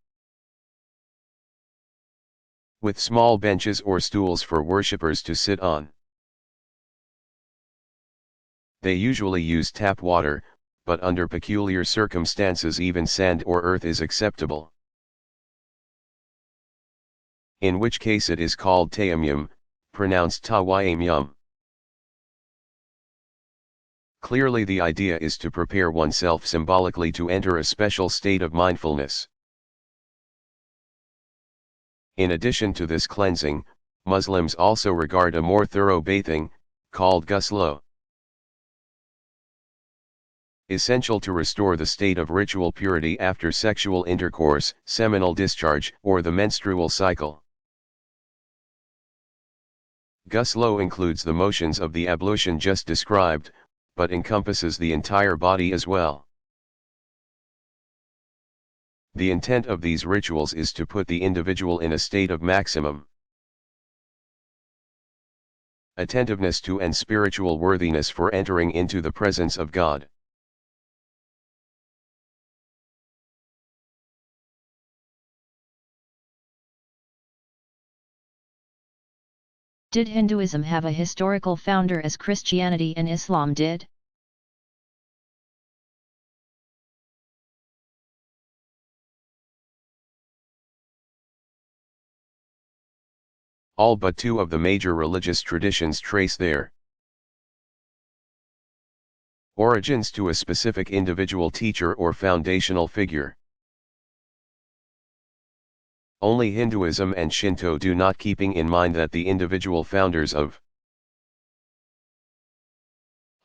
with small benches or stools for worshippers to sit on. They usually use tap water, but under peculiar circumstances even sand or earth is acceptable, in which case it is called tayammum, pronounced tawayyum. Clearly the idea is to prepare oneself symbolically to enter a special state of mindfulness. In addition to this cleansing, Muslims also regard a more thorough bathing, called ghusl, essential to restore the state of ritual purity after sexual intercourse, seminal discharge, or the menstrual cycle. Ghusl includes the motions of the ablution just described, but encompasses the entire body as well. The intent of these rituals is to put the individual in a state of maximum attentiveness to and spiritual worthiness for entering into the presence of God. Did Hinduism have a historical founder as Christianity and Islam did? All but two of the major religious traditions trace their origins to a specific individual teacher or foundational figure. Only Hinduism and Shinto do not, keeping in mind that the individual founders of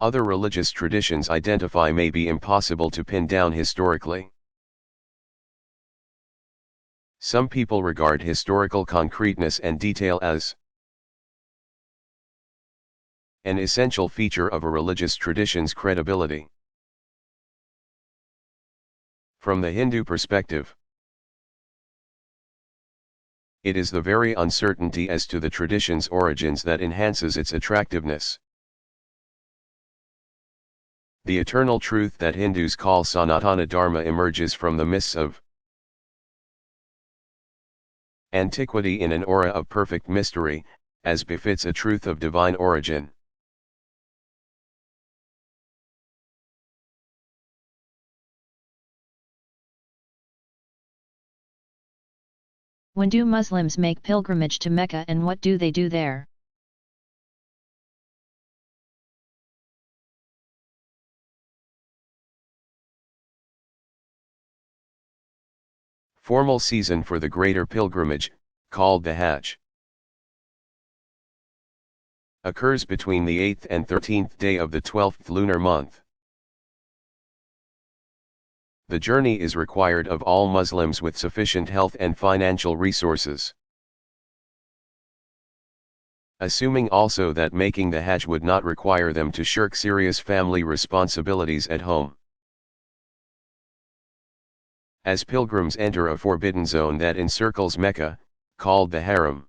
other religious traditions identify may be impossible to pin down historically. Some people regard historical concreteness and detail as an essential feature of a religious tradition's credibility. From the Hindu perspective, it is the very uncertainty as to the tradition's origins that enhances its attractiveness. The eternal truth that Hindus call Sanatana Dharma emerges from the mists of antiquity in an aura of perfect mystery, as befits a truth of divine origin. When do Muslims make pilgrimage to Mecca and what do they do there? Formal season for the greater pilgrimage, called the Hajj, occurs between the 8th and 13th day of the 12th lunar month. The journey is required of all Muslims with sufficient health and financial resources. Assuming also that making the Hajj would not require them to shirk serious family responsibilities at home. As pilgrims enter a forbidden zone that encircles Mecca, called the Haram,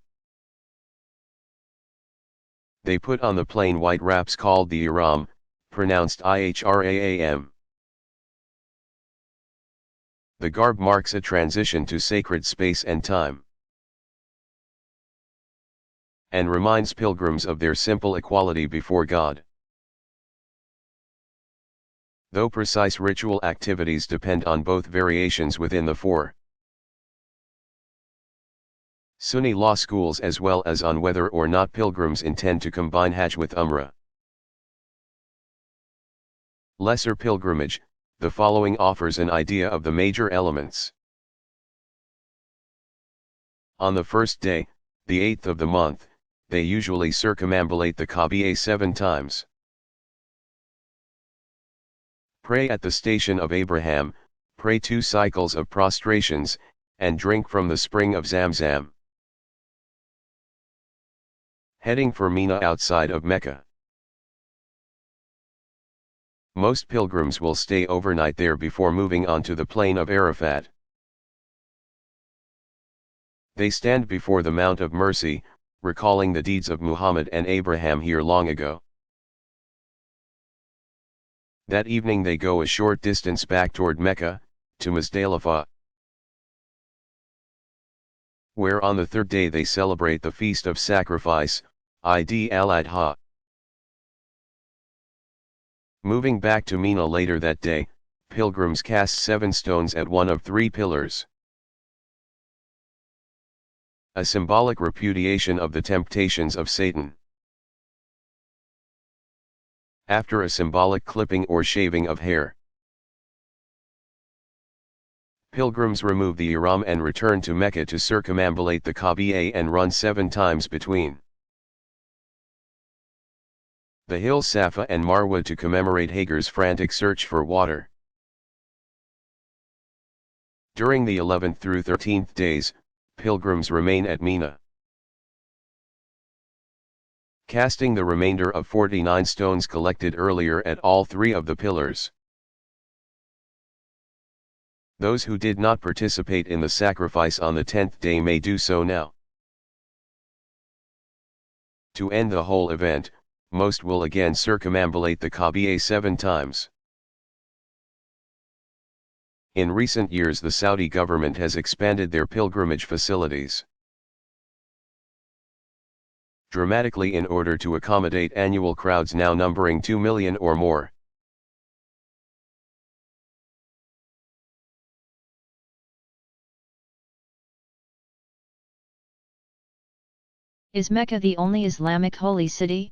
they put on the plain white wraps called the ihram, pronounced ihram. The garb marks a transition to sacred space and time, and reminds pilgrims of their simple equality before God. Though precise ritual activities depend on both variations within the four Sunni law schools as well as on whether or not pilgrims intend to combine Hajj with Umrah. Lesser pilgrimage, the following offers an idea of the major elements. On the first day, the 8th of the month, they usually circumambulate the Kaaba 7 times. Pray at the station of Abraham, pray 2 cycles of prostrations, and drink from the spring of Zamzam. Heading for Mina outside of Mecca. Most pilgrims will stay overnight there before moving on to the plain of Arafat. They stand before the Mount of Mercy, recalling the deeds of Muhammad and Abraham here long ago. That evening they go a short distance back toward Mecca, to Muzdalifah, where on the third day they celebrate the Feast of Sacrifice, Eid al-Adha. Moving back to Mina later that day, pilgrims cast 7 stones at one of 3 pillars. A symbolic repudiation of the temptations of Satan. After a symbolic clipping or shaving of hair, pilgrims remove the ihram and return to Mecca to circumambulate the Kaaba and run 7 times between the hills Safa and Marwa to commemorate Hagar's frantic search for water. During the 11th through 13th days, pilgrims remain at Mina, casting the remainder of 49 stones collected earlier at all 3 of the pillars. Those who did not participate in the sacrifice on the 10th day may do so now. To end the whole event, most will again circumambulate the Kaaba 7 times. In recent years the Saudi government has expanded their pilgrimage facilities dramatically in order to accommodate annual crowds now numbering 2 million or more. Is Mecca the only Islamic holy city?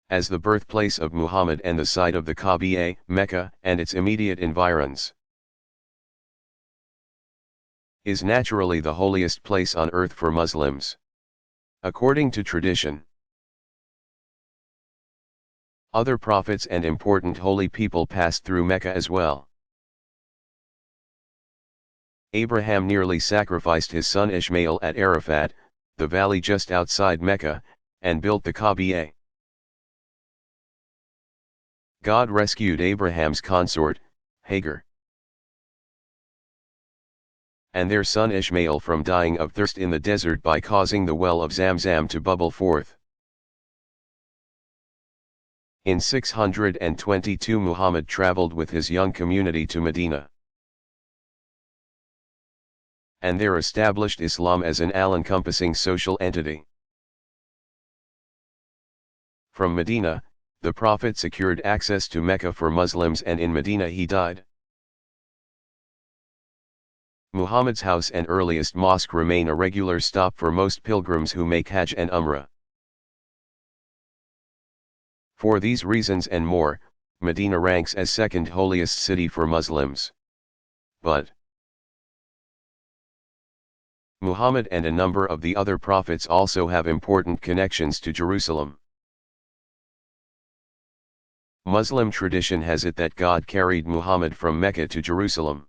As the birthplace of Muhammad and the site of the Kaaba, Mecca and its immediate environs is naturally the holiest place on earth for Muslims. According to tradition, other prophets and important holy people passed through Mecca as well. Abraham nearly sacrificed his son Ishmael at Arafat, the valley just outside Mecca, and built the Kaaba. God rescued Abraham's consort, Hagar, and their son Ishmael from dying of thirst in the desert by causing the well of Zamzam to bubble forth. In 622 Muhammad traveled with his young community to Medina, and there established Islam as an all-encompassing social entity. From Medina, the Prophet secured access to Mecca for Muslims, and in Medina he died. Muhammad's house and earliest mosque remain a regular stop for most pilgrims who make Hajj and Umrah. For these reasons and more, Medina ranks as second holiest city for Muslims. But Muhammad and a number of the other prophets also have important connections to Jerusalem. Muslim tradition has it that God carried Muhammad from Mecca to Jerusalem,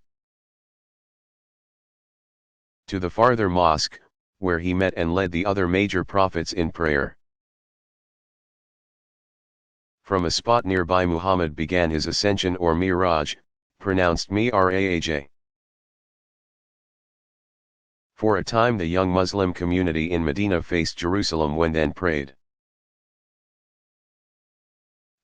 to the farther mosque, where he met and led the other major prophets in prayer. From a spot nearby Muhammad began his ascension or Miraj, pronounced Miraj. For a time the young Muslim community in Medina faced Jerusalem when then prayed.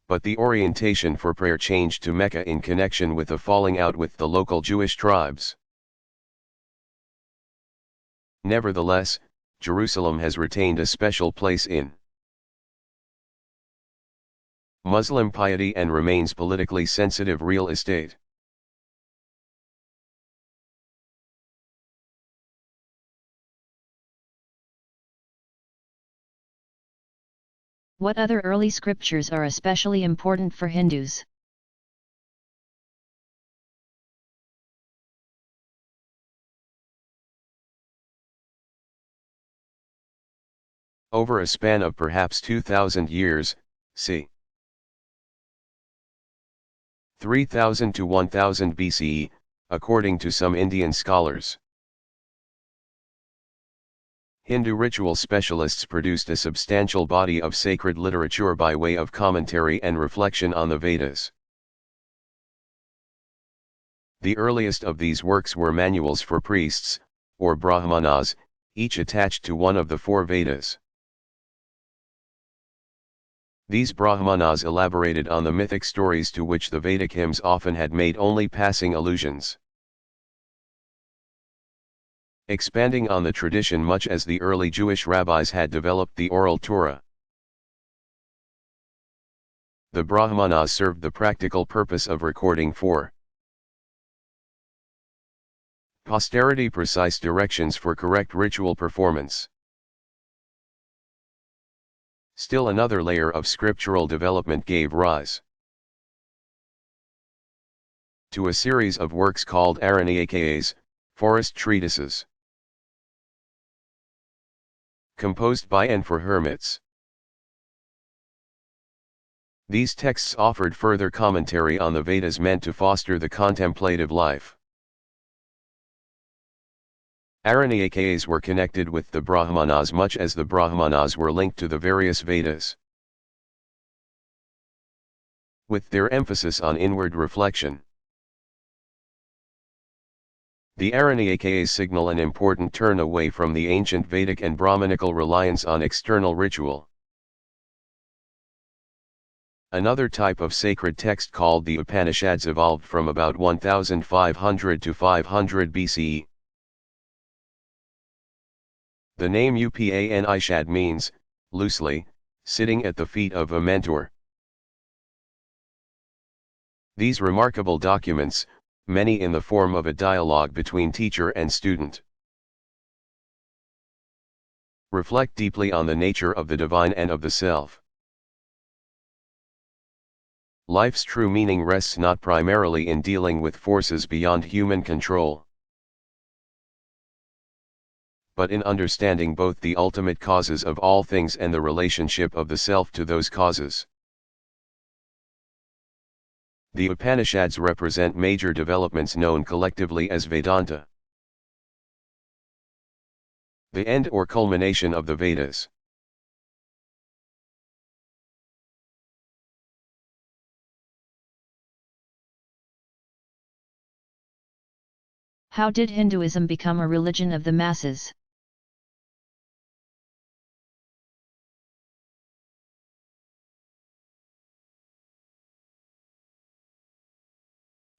But the orientation for prayer changed to Mecca in connection with the falling out with the local Jewish tribes. Nevertheless, Jerusalem has retained a special place in Muslim piety and remains politically sensitive real estate. What other early scriptures are especially important for Hindus? Over a span of perhaps 2,000 years, c. 3000 to 1000 BCE, according to some Indian scholars, Hindu ritual specialists produced a substantial body of sacred literature by way of commentary and reflection on the Vedas. The earliest of these works were manuals for priests, or Brahmanas, each attached to one of the four Vedas. These Brahmanas elaborated on the mythic stories to which the Vedic hymns often had made only passing allusions. Expanding on the tradition much as the early Jewish rabbis had developed the oral Torah, the Brahmanas served the practical purpose of recording for posterity precise directions for correct ritual performance. Still another layer of scriptural development gave rise to a series of works called Aranyakas, forest treatises, composed by and for hermits. These texts offered further commentary on the Vedas meant to foster the contemplative life. Aranyakas were connected with the Brahmanas much as the Brahmanas were linked to the various Vedas. With their emphasis on inward reflection, the Aranyakas signal an important turn away from the ancient Vedic and Brahmanical reliance on external ritual. Another type of sacred text called the Upanishads evolved from about 1500 to 500 BCE. The name Upanishad means, loosely, sitting at the feet of a mentor. These remarkable documents, many in the form of a dialogue between teacher and student, reflect deeply on the nature of the divine and of the self. Life's true meaning rests not primarily in dealing with forces beyond human control, but in understanding both the ultimate causes of all things and the relationship of the self to those causes. The Upanishads represent major developments known collectively as Vedanta, the end or culmination of the Vedas. How did Hinduism become a religion of the masses?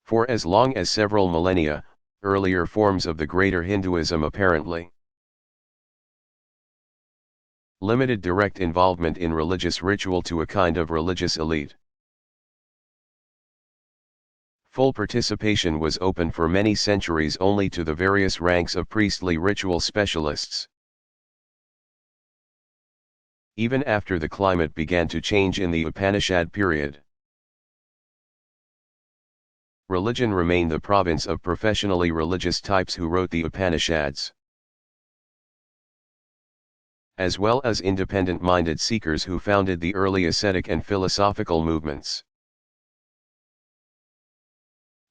For as long as several millennia, earlier forms of the greater Hinduism apparently limited direct involvement in religious ritual to a kind of religious elite. Full participation was open for many centuries only to the various ranks of priestly ritual specialists. Even after the climate began to change in the Upanishad period, religion remained the province of professionally religious types who wrote the Upanishads, as well as independent-minded seekers who founded the early ascetic and philosophical movements.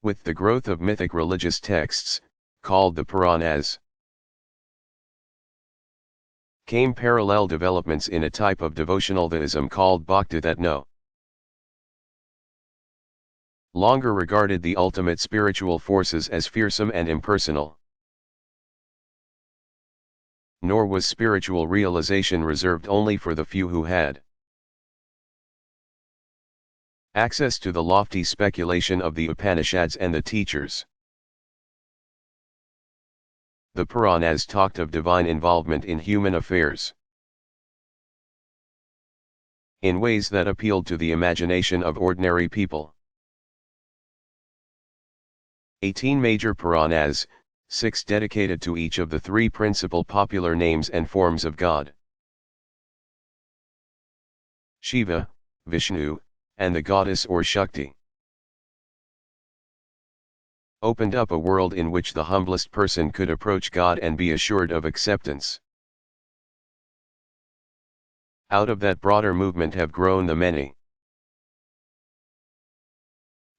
With the growth of mythic religious texts, called the Puranas, came parallel developments in a type of devotional Vaism called Bhakti that no longer regarded the ultimate spiritual forces as fearsome and impersonal, nor was spiritual realization reserved only for the few who had access to the lofty speculation of the Upanishads and the teachers. The Puranas talked of divine involvement in human affairs in ways that appealed to the imagination of ordinary people. 18 major Puranas, 6 dedicated to each of the 3 principal popular names and forms of God: Shiva, Vishnu, and the goddess or Shakti, opened up a world in which the humblest person could approach God and be assured of acceptance. Out of that broader movement have grown the many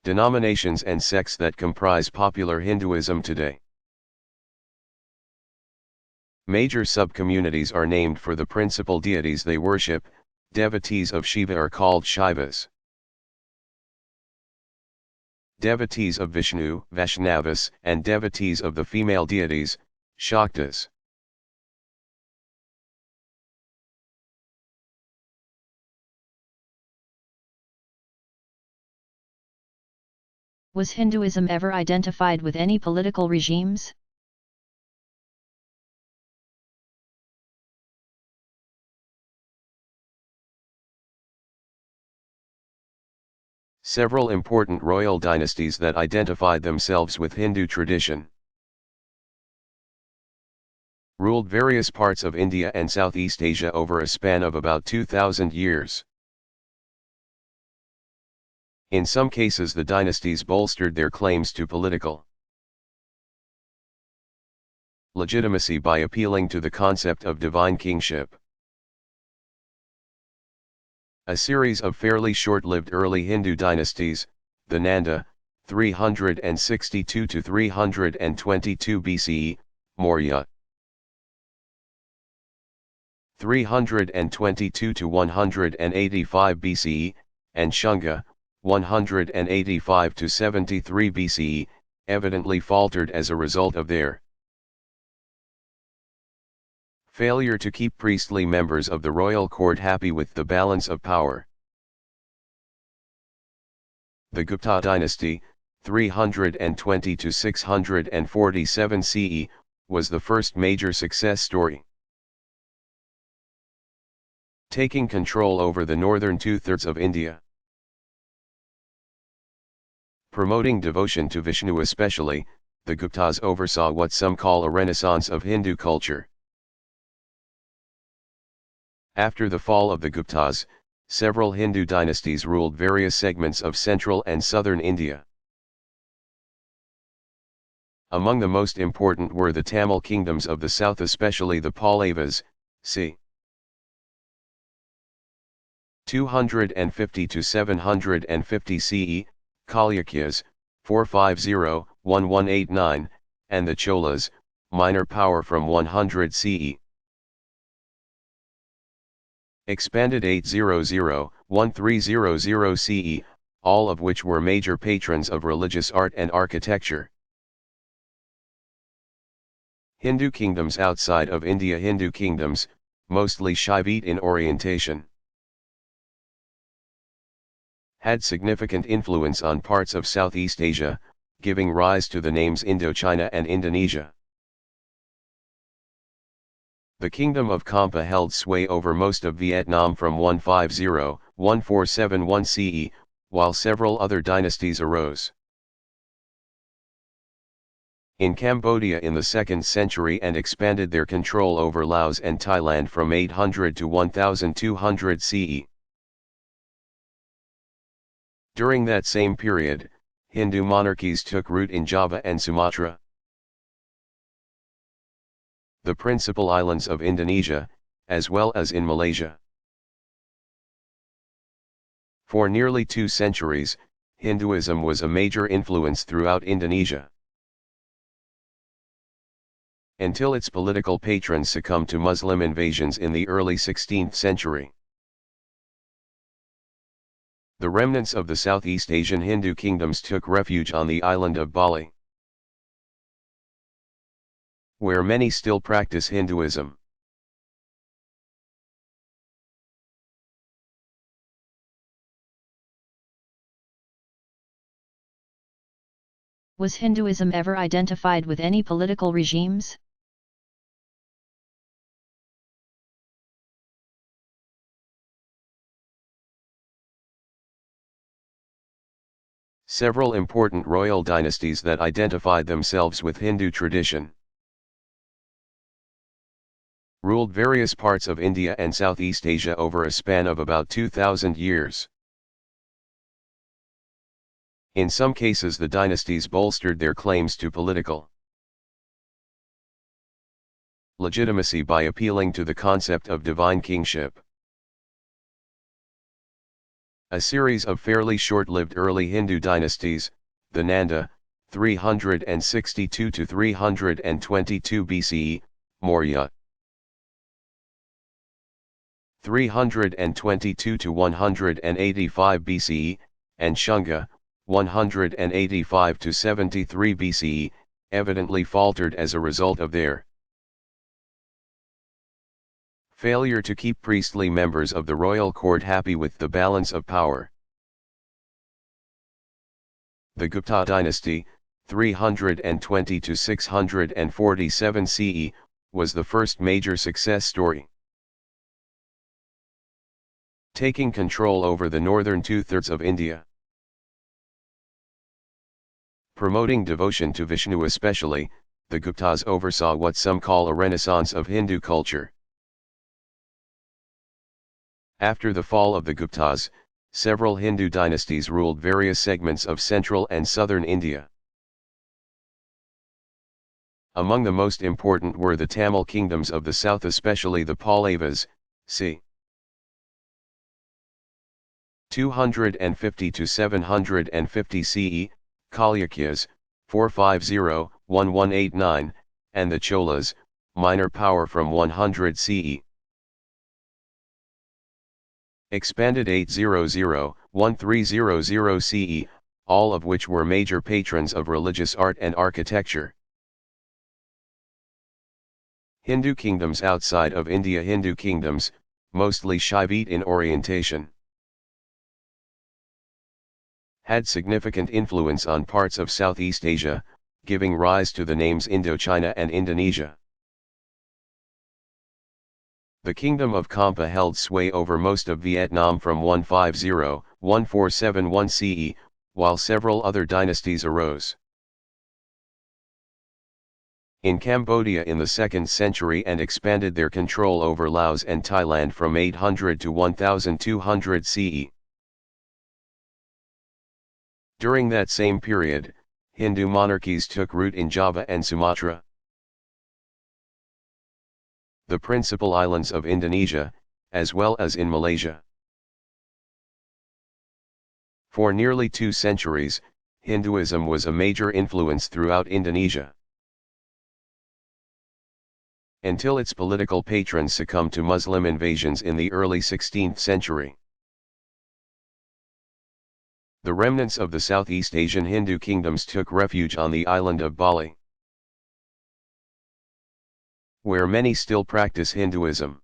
denominations and sects that comprise popular Hinduism today. Major sub-communities are named for the principal deities they worship. Devotees of Shiva are called Shaivas. Devotees of Vishnu, Vaishnavas, and devotees of the female deities, Shaktas. Was Hinduism ever identified with any political regimes? Several important royal dynasties that identified themselves with Hindu tradition ruled various parts of India and Southeast Asia over a span of about 2,000 years. In some cases, the dynasties bolstered their claims to political legitimacy by appealing to the concept of divine kingship. A series of fairly short-lived early Hindu dynasties, the Nanda, 362 to 322 BCE, Maurya, 322 to 185 BCE, and Shunga, 185 to 73 BCE, evidently faltered as a result of their failure to keep priestly members of the royal court happy with the balance of power. The Gupta dynasty, 320 to 647 CE, was the first major success story. Taking control over the northern two-thirds of India. Promoting devotion to Vishnu especially, the Guptas oversaw what some call a renaissance of Hindu culture. After the fall of the Guptas, several Hindu dynasties ruled various segments of central and southern India. Among the most important were the Tamil kingdoms of the south, especially the Pallavas, c. 250 to 750 CE, Chalukyas, 450-1189, and the Cholas, minor power from 100 CE. Expanded 800-1300 CE, all of which were major patrons of religious art and architecture. Hindu kingdoms outside of India. Hindu kingdoms, mostly Shaivite in orientation, had significant influence on parts of Southeast Asia, giving rise to the names Indochina and Indonesia. The Kingdom of Kampa held sway over most of Vietnam from 150-1471 CE, while several other dynasties arose in Cambodia in the 2nd century and expanded their control over Laos and Thailand from 800 to 1200 CE. During that same period, Hindu monarchies took root in Java and Sumatra, the principal islands of Indonesia, as well as in Malaysia. For nearly 2 centuries, Hinduism was a major influence throughout Indonesia, until its political patrons succumbed to Muslim invasions in the early 16th century. The remnants of the Southeast Asian Hindu kingdoms took refuge on the island of Bali, where many still practice Hinduism. Was Hinduism ever identified with any political regimes? Several important royal dynasties that identified themselves with Hindu tradition ruled various parts of India and Southeast Asia over a span of about 2,000 years. In some cases, the dynasties bolstered their claims to political legitimacy by appealing to the concept of divine kingship. A series of fairly short-lived early Hindu dynasties, the Nanda, 362 to 322 BCE, Maurya, 322 to 185 BCE, and Shunga, 185 to 73 BCE, evidently faltered as a result of their Failure to keep priestly members of the royal court happy with the balance of power. The Gupta dynasty, 320 to 647 CE, was the first major success story. Taking control over the northern two-thirds of India. Promoting devotion to Vishnu especially, the Guptas oversaw what some call a renaissance of Hindu culture. After the fall of the Guptas, several Hindu dynasties ruled various segments of central and southern India. Among the most important were the Tamil kingdoms of the south, especially the Pallavas, c. 250 to 750 CE, Chalukyas, 450-1189, and the Cholas, minor power from 100 CE. Expanded 800-1300 CE, all of which were major patrons of religious art and architecture. Hindu kingdoms outside of India. Hindu kingdoms, mostly Shaivite in orientation, had significant influence on parts of Southeast Asia, giving rise to the names Indochina and Indonesia. The Kingdom of Kampa held sway over most of Vietnam from 150-1471 CE, while several other dynasties arose. In Cambodia in the 2nd century and expanded their control over Laos and Thailand from 800 to 1200 CE. During that same period, Hindu monarchies took root in Java and Sumatra, the principal islands of Indonesia, as well as in Malaysia. For nearly 2 centuries, Hinduism was a major influence throughout Indonesia, until its political patrons succumbed to Muslim invasions in the early 16th century. The remnants of the Southeast Asian Hindu kingdoms took refuge on the island of Bali, where many still practice Hinduism.